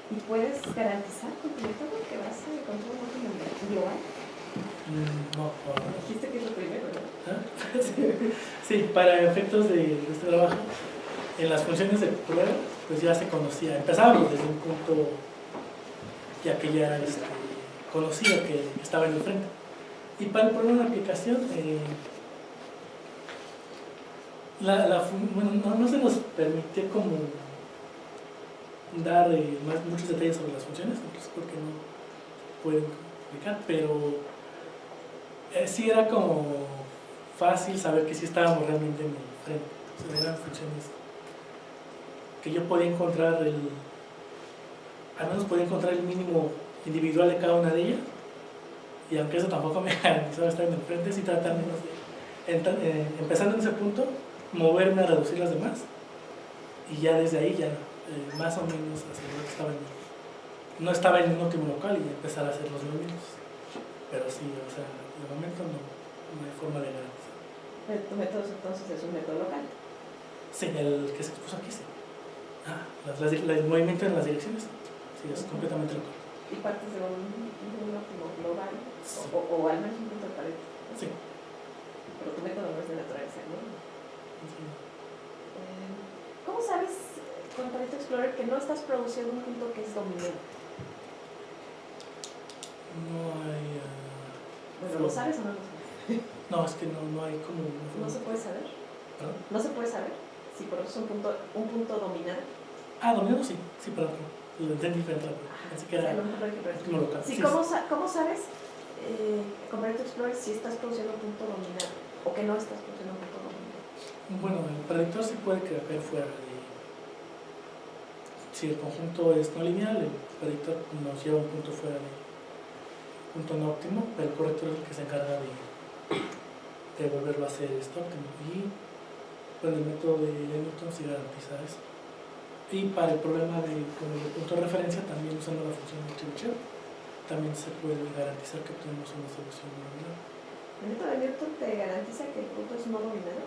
¿Y puedes garantizar con tu método que vas a encontrar un óptimo global? No. Dijiste que es lo primero, ¿no? ¿Ah? Sí, para efectos de este trabajo, en las funciones de prueba, pues ya se conocía. Empezábamos desde un punto ya que ya era conocido que estaba en el frente. Y para el problema de aplicación, bueno, no se nos permitió como dar muchos detalles sobre las funciones, entonces porque no pueden explicar, pero sí era como fácil saber que sí estábamos realmente en el frente. O sea, eran funciones que yo podía encontrar al menos podía encontrar el mínimo individual de cada una de ellas, y aunque eso tampoco me garantizaba estar en el frente, sí tratar menos de, empezando en ese punto, moverme a reducir las demás, y ya desde ahí ya más o menos asegurar que no estaba en un óptimo local y empezar a hacer los movimientos. Pero sí, o sea, de momento no hay forma de garantizar. Pero tu método entonces es un método local. Sí, el que se expuso aquí sí. El movimiento en las direcciones, sí, es completamente local. Y partes de un óptimo global, Sí. o al menos un punto de pared. Sí. Pero tu método no es de naturaleza, ¿no? Sí. ¿Cómo sabes con Pareto Explorer que no estás produciendo un punto que es dominante? No hay... Bueno, ¿lo sabes o no lo sabes? No, es que no hay como... ¿No se puede saber? ¿Perdón? ¿No se puede saber si produces un punto dominante? Dominado sí, perdón. Lo entendí diferente. Así que era último local. Sí, Sí, ¿cómo sabes con Pareto Explorer si estás produciendo un punto dominante o que no estás produciendo un punto dominante? Bueno, el predictor sí puede caer fuera de... Si el conjunto es no lineal, el predictor nos lleva un punto fuera de punto no óptimo, pero el corrector es el que se encarga de volverlo a hacer óptimo. Y con el método de Newton sí garantiza eso. Y para el problema con el punto de referencia, también usando la función de Chebyshev, también se puede garantizar que tenemos una solución nominal. ¿El método de Newton te garantiza que el punto es no dominado?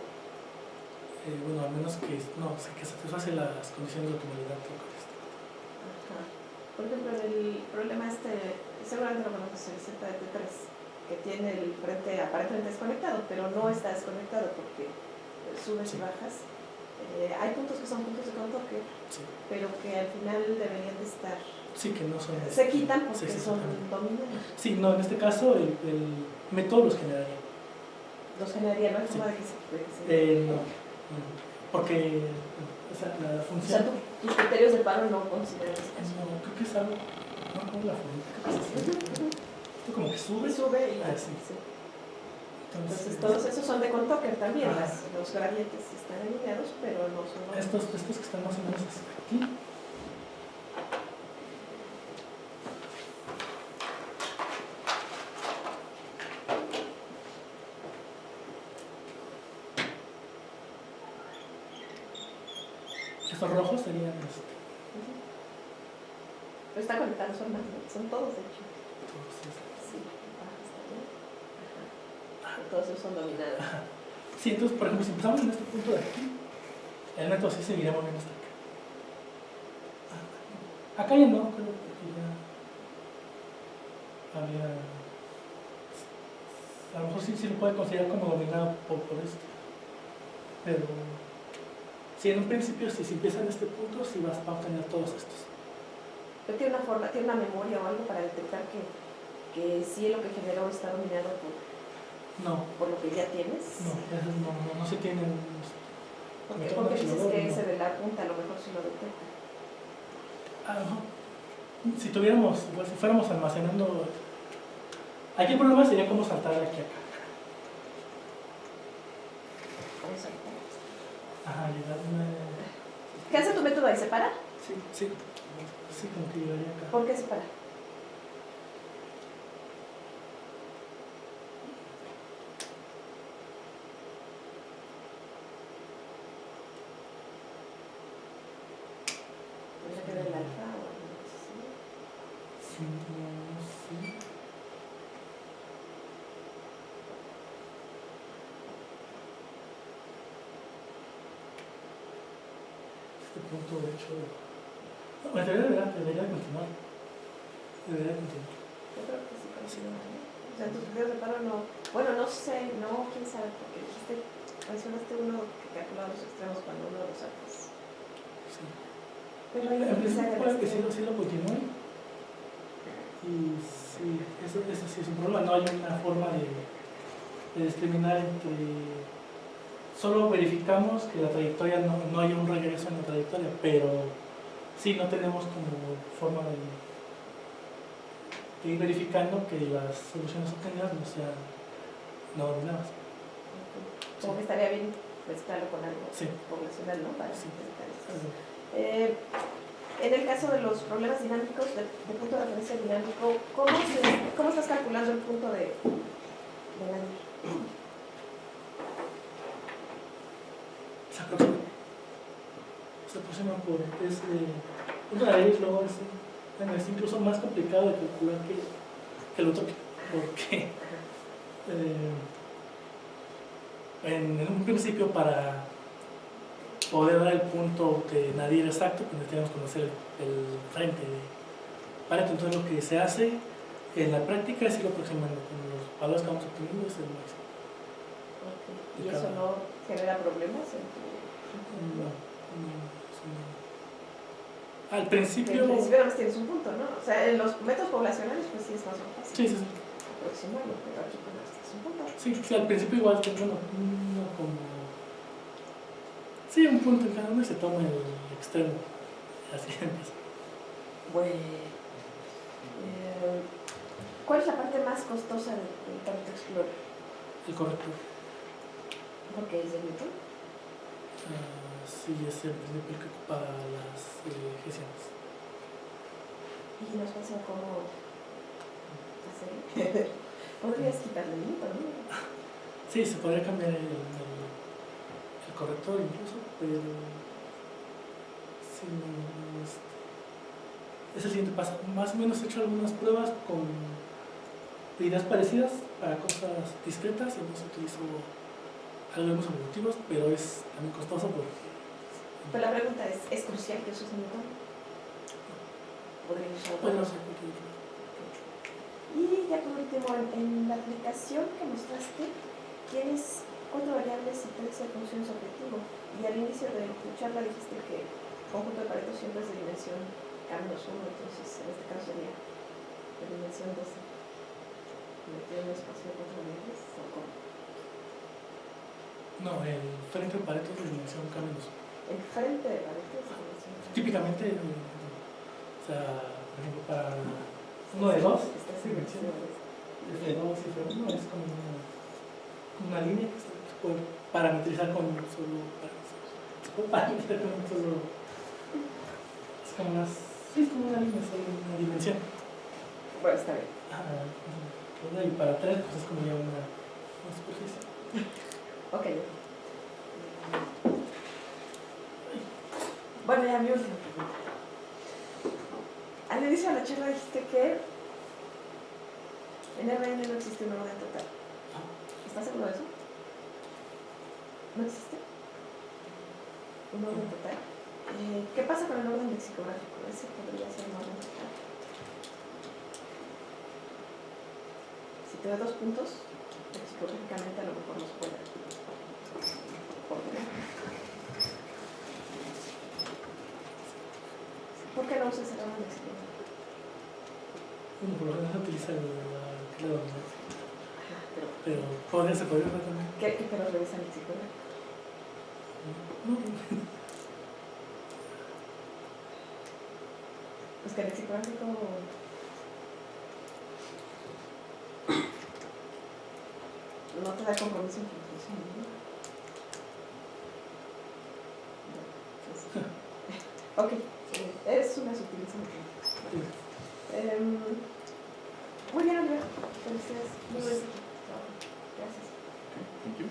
Bueno, a menos que satisface las condiciones de optimalidad locales. Ajá. Por ejemplo, en el problema seguramente lo conoces, el ZT3, que tiene el frente aparentemente desconectado, pero no está desconectado porque subes y bajas. Hay puntos que son puntos de contoque, Sí. pero que al final deberían de estar... Sí, que no son... Se quitan porque Sí, son exactamente. dominantes. Sí, no, en este caso el método los generaría. Los generaría, no hay forma de que se... No, porque o sea, la O función... sea, tus criterios de paro no consideran ese caso. No, creo que es algo... No, como la forma, creo que es así. Esto como que sube. Sube y baja. Sí. Sí. Entonces, todos esos son de contoque también, los gradientes están alineados, pero no son... Estos que están más o menos aquí. Estos rojos serían Pero está conectado, son todos de hecho. entonces, Sí, está bien. Ajá. Todos esos son dominados. sí, entonces, por ejemplo, si empezamos en este punto de aquí, el método sí seguiría moviendo hasta acá. Acá ya no, creo que ya había... A lo mejor sí lo puede considerar como dominado por esto. Pero si en un principio, si empieza en este punto, sí va a obtener todos estos. Pero tiene una memoria o algo para detectar que sí lo que generó está dominado por lo que ya tienes. No se tienen... Porque dices que ese de la punta a lo mejor sí lo detecta. No. Si tuviéramos, si fuéramos almacenando... Aquí el problema sería cómo saltar de aquí a acá. Vamos a ver. Llegar ¿Qué hace tu método ahí? ¿Separa? Sí, como que llegaría acá. ¿Por qué separa? ¿Tendría que ver el alfa o algo así? Sí, sí. Este punto, de hecho... No, debería continuar. Yo creo que sí continúa, ¿no? O sea, tus criterios de paro no... Bueno, no sé, quién sabe, porque mencionaste uno que calculaba los extremos cuando uno los sacas. Sí. Pero ahí En empieza principio a puede que sí lo continúe. Y sí, eso sí es un problema. No hay una forma de discriminar entre... Solo verificamos que la trayectoria no haya un regreso en la trayectoria, pero sí no tenemos como forma de ir verificando que las soluciones obtenidas no sean no ordenadas. Como que estaría bien mezclarlo con algo Sí. poblacional, ¿no? Para Sí. detectar esto. En el caso de los problemas dinámicos, de punto de referencia dinámico, ¿cómo estás calculando el punto de Nadir? Se aproxima por punto de Nadir, luego es incluso más complicado de calcular que el utópico, porque en un principio para poder dar el punto de Nadir exacto, pues necesitamos conocer el frente de Pareto. Entonces lo que se hace en la práctica es ir aproximando con los valores que vamos obteniendo es el máximo. ¿Y eso no genera problemas? No. Al principio... En principio nada más tienes un punto, ¿no? O sea, en los métodos poblacionales pues sí es más fácil. Sí. Aproximarlo, pero aquí pues tienes un punto. Sí, al principio igual que bueno, no como... Sí, un punto en cada uno y se toma el extremo. Así empieza. Bueno. ¿Cuál es la parte más costosa del Pareto Explorer? El corrector. Porque es de Newton. Sí, es el principio que ocupa las gestiones. Y nos pasa cómo hacer. Podrías quitarle el Newton, ¿no? Sí, se podría cambiar el corrector incluso, pero sí, es el siguiente paso. Más o menos he hecho algunas pruebas con ideas parecidas para cosas discretas y no se utilizó algoritmos evolutivos, pero es también costoso porque... Pero la pregunta ¿es crucial que uses Newton? Podría usar Bueno, otros. Y ya por último, en la aplicación que mostraste, tienes 4 variables y 13 funciones objetivo. Y al inicio de tu charla dijiste que el conjunto de Pareto siempre es de dimensión K-1, entonces en este caso sería de dimensión 12. ¿Metió un espacio de 4 variables o cómo? No, el frente de Pareto es de dimensión K-. El frente de Pareto es de dimensión K-. Típicamente, o sea, por ejemplo, para uno de 2, de 2 y de 1 es como una línea que se puede parametrizar con un solo es como una línea, solo una dimensión. Bueno, está bien. Y para 3 pues es como ya una superficie. Ok. Bueno, ya mi última pregunta. Al inicio de la charla dijiste que en RN no existe un orden total. ¿Estás seguro de eso? ¿No existe un orden total? ¿Qué pasa con el orden lexicográfico? Ese podría ser un orden total. Si te doy 2 puntos, lexicográficamente a lo mejor nos puede. ¿Por qué no usas el orden lexicográfico? Bueno, por lo menos se utiliza la dominancia. Pero se podría usar también. ¿Qué pero revisa el lexicográfico? No. Pues que el lexicográfico no te da compromiso en conclusión, ¿no? Ok, es una sutileza. Muy bien, Oliver. Felicidades. Muy buen trabajo. Gracias. Thank you.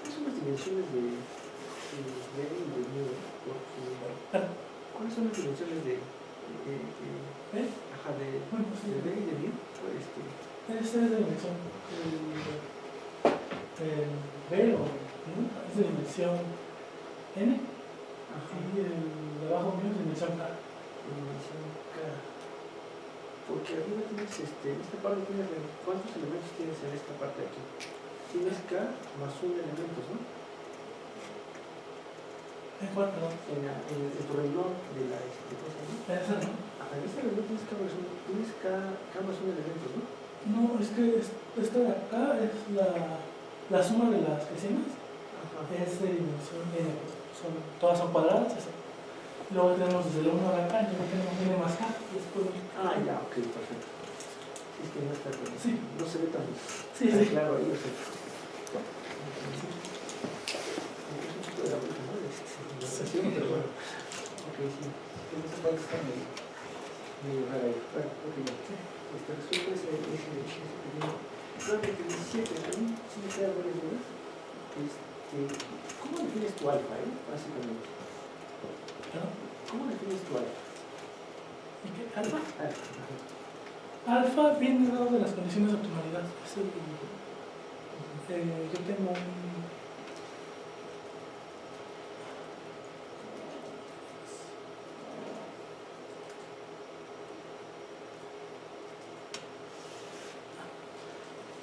¿Cuáles son las dimensiones de Levy y de Newton? ¿Cuáles son las dimensiones de Bueno, sí. Levy y de Newton? Esta es de dimensión B o ¿no? Es de dimensión N y el de abajo mío es de dimensión K. Dimensión K. Porque arriba tienes, en esta parte tienes, ¿cuántos elementos tienes en esta parte de aquí? Tienes K más 1 elementos, ¿no? ¿En cuál, perdón? En tu renglón de la cosa, ¿no? Esa, ¿no? En este renglón tienes K más 1 elementos, ¿no? No, es que esta de acá es la suma de las vecinas. Ajá. Es de dimensión, todas son cuadradas. Eso. Luego tenemos desde el 1 a acá, entonces tiene más K. Ah, ya, ok, perfecto. Sí, es que no está claro. Sí. No se ve tan, Sí, tan sí. claro ahí, o sea. Sí. Es un poco de la vuelta, ¿no? Pero bueno. Ok, sí. Esa parte está medio rara ahí. Bueno, ok, ya. Resulta ese pequeño. Creo que el 17 también sí me quedan varias dudas. ¿Cómo defines tu alfa, básicamente? ¿No? ¿Cómo defines tu alfa? ¿Y qué? ¿Alfa? Alfa. Alfa viene dado de las condiciones de optimalidad. Yo tengo un...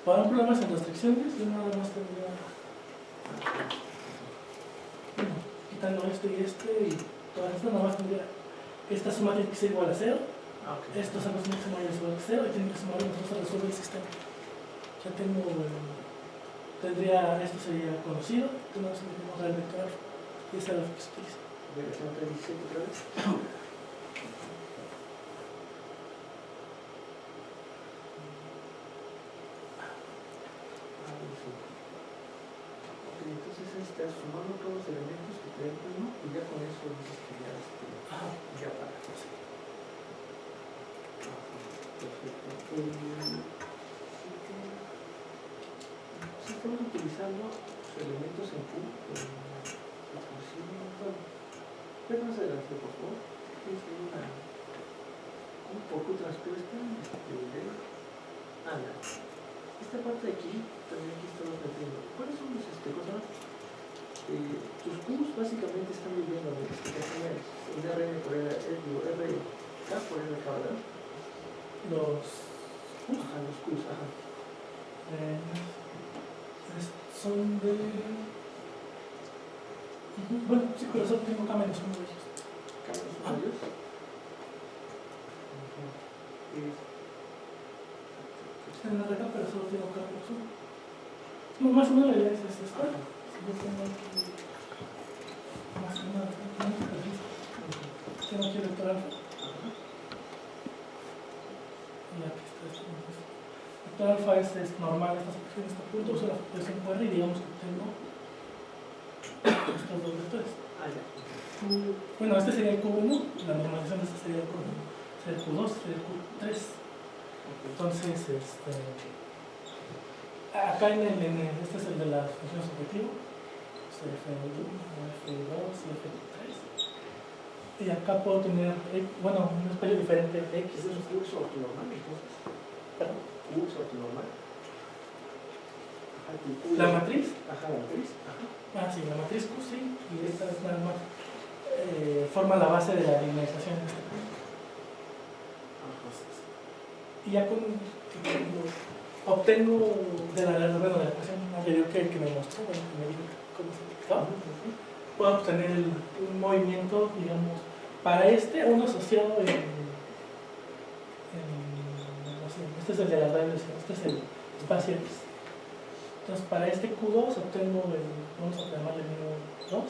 Para problemas en restricciones, yo nada más tendría... Bueno, quitando esto y todas estas, nada más tendría... Esta suma tiene que ser igual a 0. Okay. Estos ambos tienen que sumar igual a 0 y tienen que sumar entonces resuelve el sistema. Ya tengo... esto sería conocido, entonces tenemos el vector alfa. Y esa es la que se utiliza. ¿Versión 37 otra vez? Entonces estás sumando todos los elementos que te dan, ¿no? Y ya con eso dices que ya, ya para. Perfecto. Si estamos utilizando los elementos en Q, pero más adelante, por favor. Es ¿por Q transpuesta? Ya. Esta parte de aquí, también aquí estamos metiendo. ¿Cuáles son los cosas? Tus Qs básicamente están viviendo en Rn por RK por RK, ¿verdad? Los Qs. Ajá, los Qs, ajá. Son de... Bueno, sí, pero solo tengo K menos uno de ellos. ¿K menos uno de ellos? En la regla, pero solo tengo K menos uno. No, más o menos la idea es esta. Si yo tengo aquí... Más o menos, tengo aquí el vector alfa. Y aquí está esto. El vector alfa es normal, esta superficie en este punto, uso la función QR y digamos que tengo estos dos vectores. Bueno, este sería el Q1, la normalización de este sería el Q1, sería el Q2, sería el Q3. Entonces, acá este es el de las funciones objetivos, F1, F2 y F3. Y acá puedo tener, bueno, un espacio diferente de X. ¿Es un curso ortonormal entonces? ¿Perdón? ¿Curso ortonormal? ¿La matriz? Ajá, la matriz. Ajá. Ah, sí, la matriz Q, sí, y esta es nada más. Forma la base de la linealización en este punto. Y ya cuando obtengo de la ecuación anterior que me mostró, bueno, que me dijo cómo se aplicaba, puedo obtener un movimiento, digamos, para uno asociado no sé, este es el de la radiación, este es el espacio X. Entonces, para este Q2 obtengo vamos a llamarle el número 2,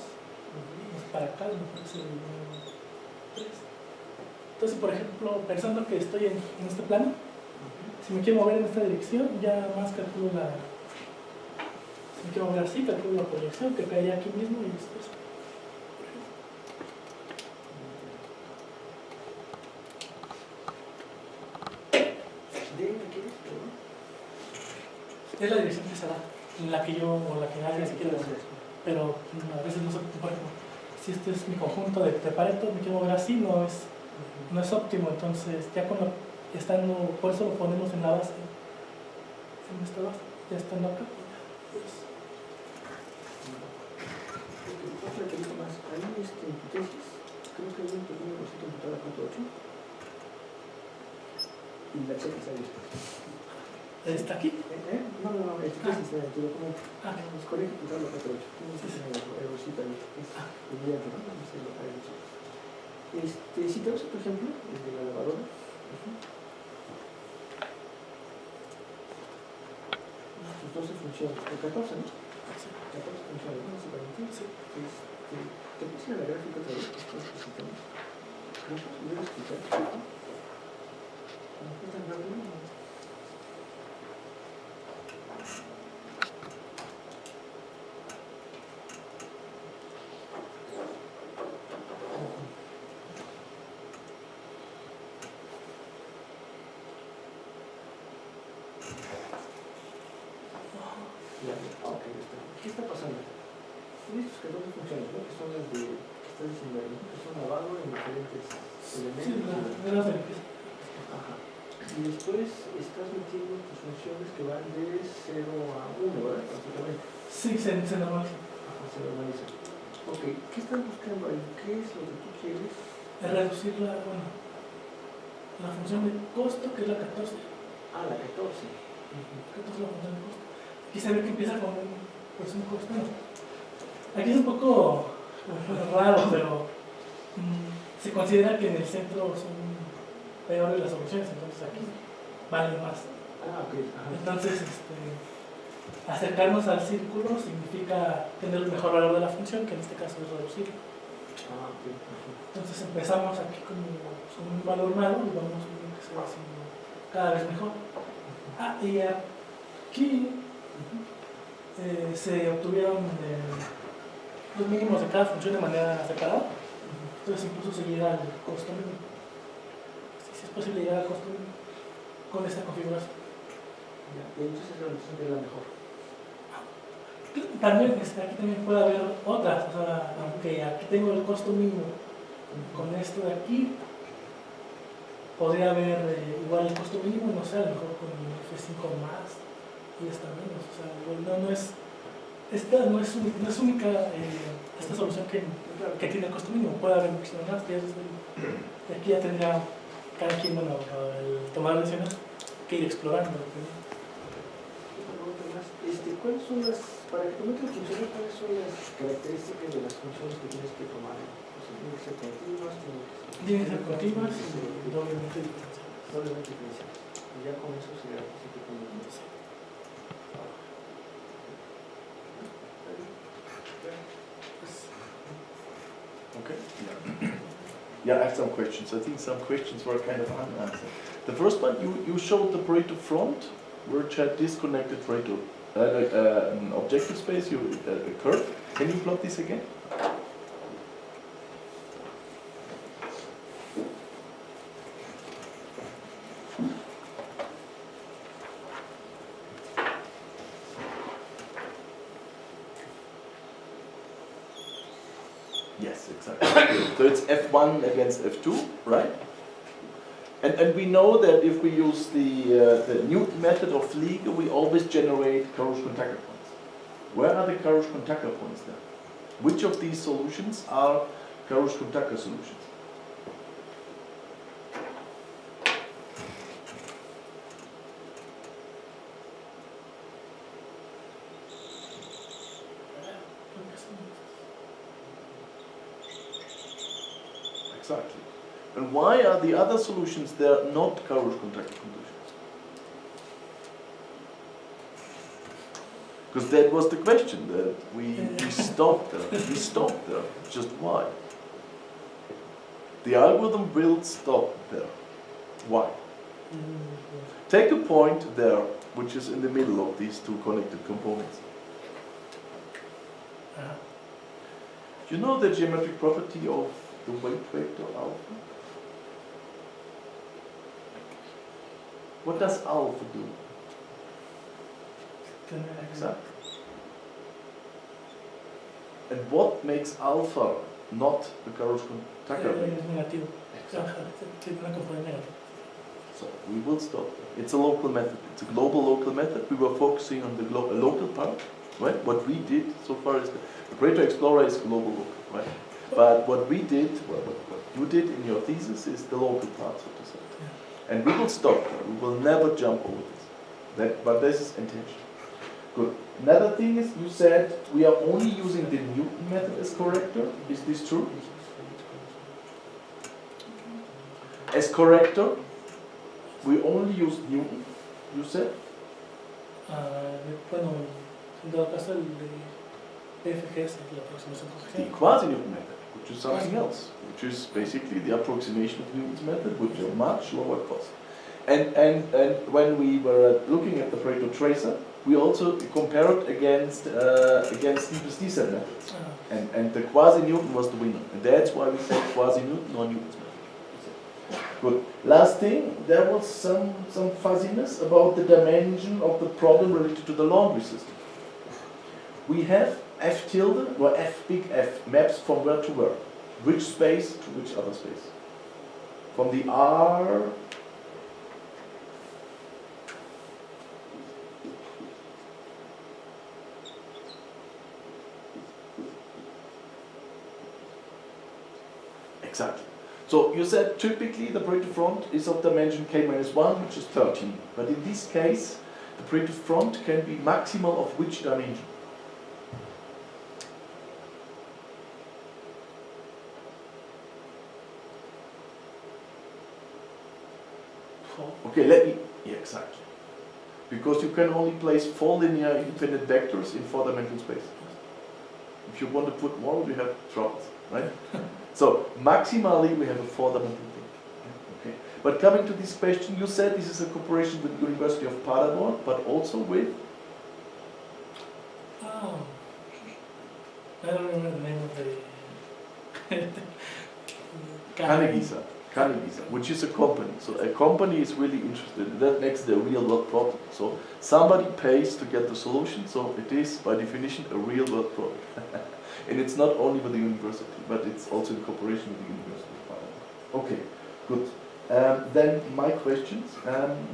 para acá, a lo mejor es el número 3. Entonces, por ejemplo, pensando que estoy en este plano, si me quiero mover en esta dirección, ya más calculo si me quiero mover así, calculo la proyección que caería aquí mismo y después. Es la dirección que se da, en la que yo o la que nadie quiere hacer. Pero a veces no sé, por ejemplo, si este es mi conjunto de Pareto, me quiero mover así, no es óptimo. Entonces, ya cuando estando, por eso lo ponemos en la base, en esta base, ya estando acá. Pues. Otra pregunta más. Ahí en tu tesis, creo que hay un pequeño cosito en toda la 4.8. y la cheques ahí. ¿Está aquí? No, el tesis, tu documento. Ah, Los colegios lo 4.8. Errorcito ahí. Es evidente, ¿no? No sé lo que hay hecho. Si te uso, por ejemplo, el de la lavadora. Sus 12 funciones, o 14, ¿no? 14 funciones, ¿no? Básicamente. Sí. Te puse la gráfica otra vez, que estás presentando. ¿No? ¿Voy a explicar? ¿No fue tan rápido? Ok, está. ¿Qué está pasando? Estos 14 funciones, ¿no? Que son las de que estás diciendo ahí, ¿no? Que son lavado en diferentes elementos. sí, las de limpieza. Ajá. Y después estás metiendo tus funciones que van de 0 a 1, ¿verdad? Básicamente. Sí, se normaliza. Ajá, se normaliza. Ok, ¿qué estás buscando ahí? ¿Qué es lo que tú quieres? Es reducir la función de costo, que es la 14. Ah, la 14. 14 es la función de costo. Aquí se ve que empieza con un costo. No. Aquí es un poco raro, pero se considera que en el centro son peores las soluciones, entonces aquí valen más. Ah, ok. Ajá. Entonces, acercarnos al círculo significa tener el mejor valor de la función, que en este caso es reducirlo. Ah, ok. Ajá. Entonces empezamos aquí con un valor malo y vamos viendo que se va haciendo cada vez mejor. Ah, y aquí se obtuvieron los mínimos de cada función de manera separada. Entonces incluso se llega al costo mínimo. Si es posible llegar al costo mínimo con esta configuración. Ya. Y entonces la reducción es la mejor. También aquí también puede haber otras, o sea, aunque aquí tengo el costo mínimo con esto de aquí, podría haber igual el costo mínimo, no sé, a lo mejor con el F5 más y esta menos, o sea, esta no es única esta solución que tiene el costo mínimo, puede haber muchísimas más, que de aquí ya tendría cada quien, bueno, el tomar decisiones que ir explorando. ¿Cuáles son las, para que comente las funciones, cuáles son las características de las funciones que tienes que tomar? O sea, tienen que ser continuas, tienen que ser continuas y doblemente diferenciadas. Doblemente diferenciadas. Y ya con eso se te conviene. Okay. Yeah, I have some questions. I think some questions were kind of unanswered. The first one, you showed the Pareto front, which had disconnected Pareto objective space, a curve. Can you plot this again? Yes, exactly. So it's F1 against F2, right? And we know that if we use the Newton method of Fliege, we always generate Karush-Kontaka points. Where are the Karush-Kontaka points then? Which of these solutions are Karush-Kontaka solutions? Exactly. And why are the other solutions there not Karush-Kontaka solutions? Because that was the question, that we stopped there. We stopped there. Just why? The algorithm will stop there. Why? Take a point there, which is in the middle of these two connected components. You know the geometric property of the weight vector alpha? What does alpha do? Exactly. And what makes alpha not the Karush-Kontaka ring? Negativo. Exactly. Tiene una componente negativa. So we will stop there. It's a local method. It's a global local method. We were focusing on the local part, right? What we did so far is the Pareto Explorer is global local, right? But what we did, well, what you did in your thesis is the local part, so to say. And we will stop there. We will never jump over this. But this is intention. Good. Another thing is, you said we are only using the Newton method as corrector. Is this true? As corrector, we only use Newton, you said? Bueno, en todo caso el de FGS, la aproximación The congestión. quasi-Newton method, which is something else, which is basically the approximation of Newton's method with a much lower cost. And when we were looking at the Pareto tracer, we also compared against Newton's descent methods. And the quasi-Newton was the winner. And that's why we said quasi-Newton or Newton's method. Good. Last thing, there was some fuzziness about the dimension of the problem related to the laundry system. We have F tilde or F big F maps from where to where. Which space to which other space? From the R. Exactly. So you said typically the Pareto front is of dimension k minus 1, which is 13. But in this case, the Pareto front can be maximal of which dimension? Okay, yeah, exactly. Because you can only place 4 linear independent vectors in 4-dimensional space. If you want to put more, we have troubles, right? So maximally we have a 4-dimensional thing. Okay. But coming to this question, you said this is a cooperation with the University of Paderborn, but also with? Oh, I don't remember the name of the Cannagiza, which is a company. So a company is really interested in that makes the real world problem. So somebody pays to get the solution, so it is by definition a real world problem. And it's not only with the university, but it's also in cooperation with the University of Paderborn. Okay, good. Then my questions.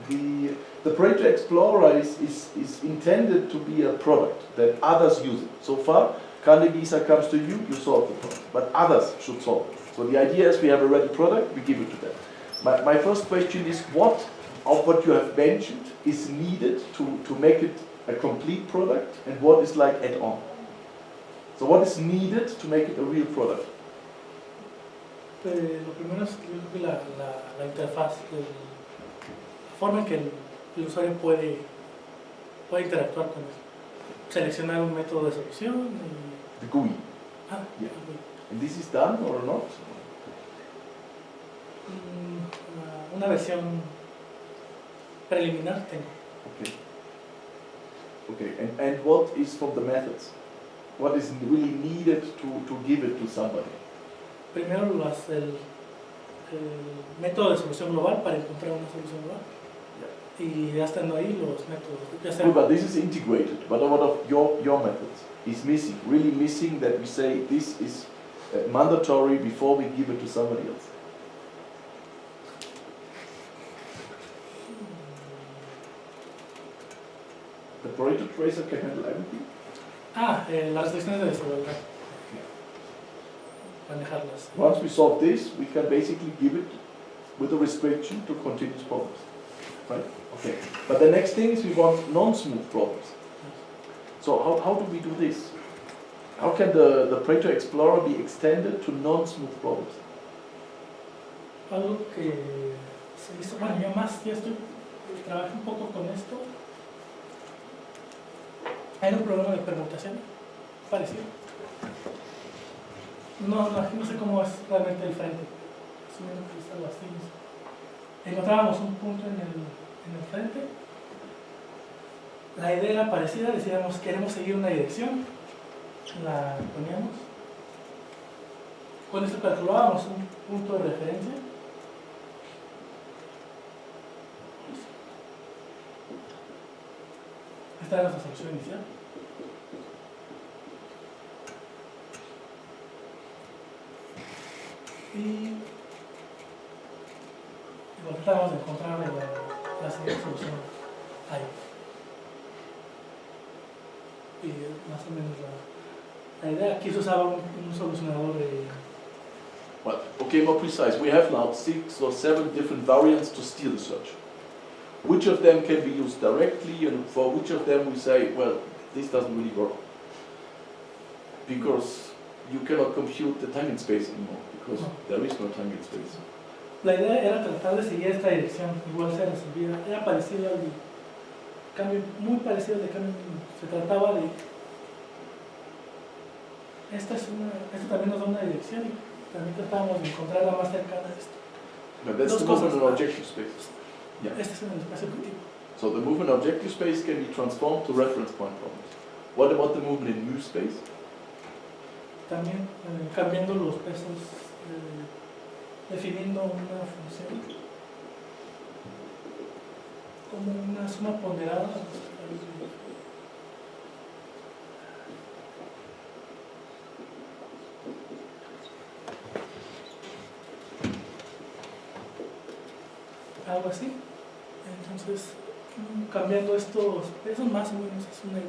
The Pareto Explorer is intended to be a product that others use it. So far, Cannagiza comes to you, you solve the problem, but others should solve it. So the idea is we have a ready product, we give it to them. My first question is, what of what you have mentioned is needed to make it a complete product, and what is like add-on? So what is needed to make it a real product? Lo primero es que la interfaz, la forma en que el usuario puede interactuar con eso. Seleccionar un método de solución y... The GUI. Yeah. And this is done or not? Una versión preliminar tengo. Okay. And what is from the methods? What is really needed to give it to somebody? Primero el método de solución global para encontrar una solución global. Y ya estando ahí los métodos. But this is integrated. But what of your methods is missing? Really missing that we say this is mandatory before we give it to somebody else. The Pareto tracer can handle everything. Las restricciones de desigualdad. Manejarlas. Once we solve this, we can basically give it with a restriction to continuous problems. Right? Okay. But the next thing is we want non-smooth problems. So how do we do this? How can the Pareto Explorer be extended to non-smooth problems? Algo que se hizo, bueno, yo trabajé un poco con esto. Hay un programa de permutación parecido. No sé cómo es realmente el frente. Encontrábamos un punto en el frente. La idea era parecida, decíamos queremos seguir una dirección, la poníamos. Con esto calculábamos un punto de referencia. Esta era nuestra solución inicial. Y tratábamos de encontrar la siguiente solución ahí. Y más o menos la idea. Aquí se usaba un solucionador de... What? okay, more precise, we have now 6 or 7 different variants to steer the search. Which of them can be used directly, and for which of them we say, well, this doesn't really work? Because you cannot compute the tangent space anymore, because there is no tangent space. La idea era tratar de seguir esta dirección, igual se resolvía, era parecido al cambio, muy parecido al de cambio mínimo. Se trataba de, esta también nos da una dirección y también tratábamos de encontrar la más cercana a esto. But that's Dos the movement cosas. in objective space. Yeah. Este es en el espacio objetivo. So the movement in objective space can be transformed to reference point problems. What about the movement in mu space? También cambiando los pesos, definiendo una función como una suma ponderada. Algo así. Entonces, cambiando estos pesos más o menos es una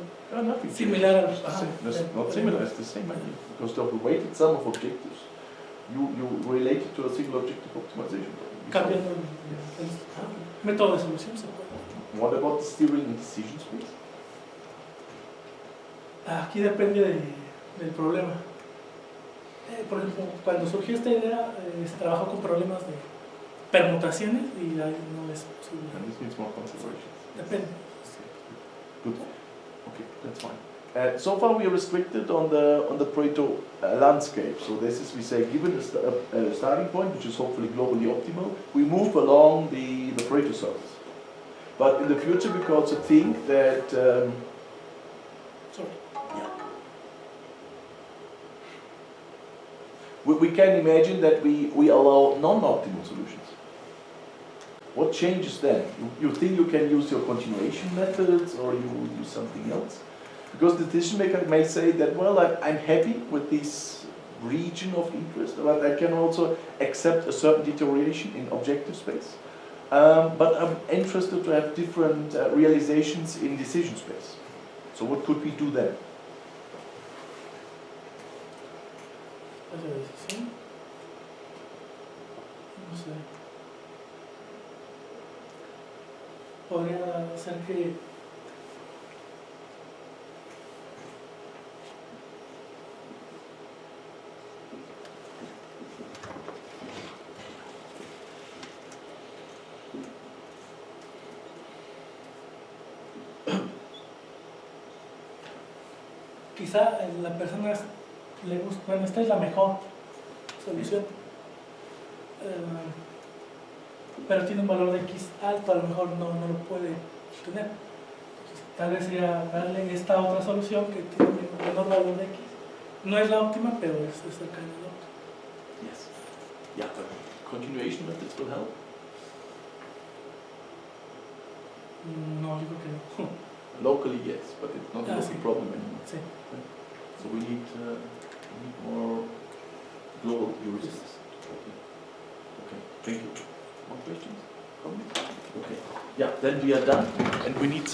Nothing similar a los. That's not similar, it's the same idea. Because of the weighted sum of objectives, you relate it to a single objective optimization problem. Cambiando el método de solución se puede. What about the steering and decision space? Aquí depende del problema. Por ejemplo, cuando surgió esta idea, se trabajó con problemas de permutaciones y ahí no es posible. And this needs more consideration. Depende. Good. Okay, that's fine. So far we are restricted on the Pareto landscape. So this is, we say, given a starting point, which is hopefully globally optimal, we move along the Pareto circles. But in the future we can also think that Sorry. we can imagine that we allow non-optimal solutions. What changes then? You think you can use your continuation methods, or you will use something else? Because the decision maker may say that, well, I'm happy with this region of interest, but I can also accept a certain deterioration in objective space. But I'm interested to have different realizations in decision space. So what could we do then? ¿La decisión? No sé. Podría ser que quizá la persona le gusta, bueno, esta es la mejor solución, pero tiene un valor de X alto, a lo mejor no lo puede tener. Entonces, tal vez sería darle esta otra solución que tiene un menor valor de X. No es la óptima, pero es cercana a la óptima. Yes. Yeah, the continuation methods will help. No, yo creo que no. Locally, yes, but it's not a local sí. problem anymore. Sí. So we need more global heuristics. Okay, thank you. More questions? Comments? Okay. Yeah, then we are done, and we need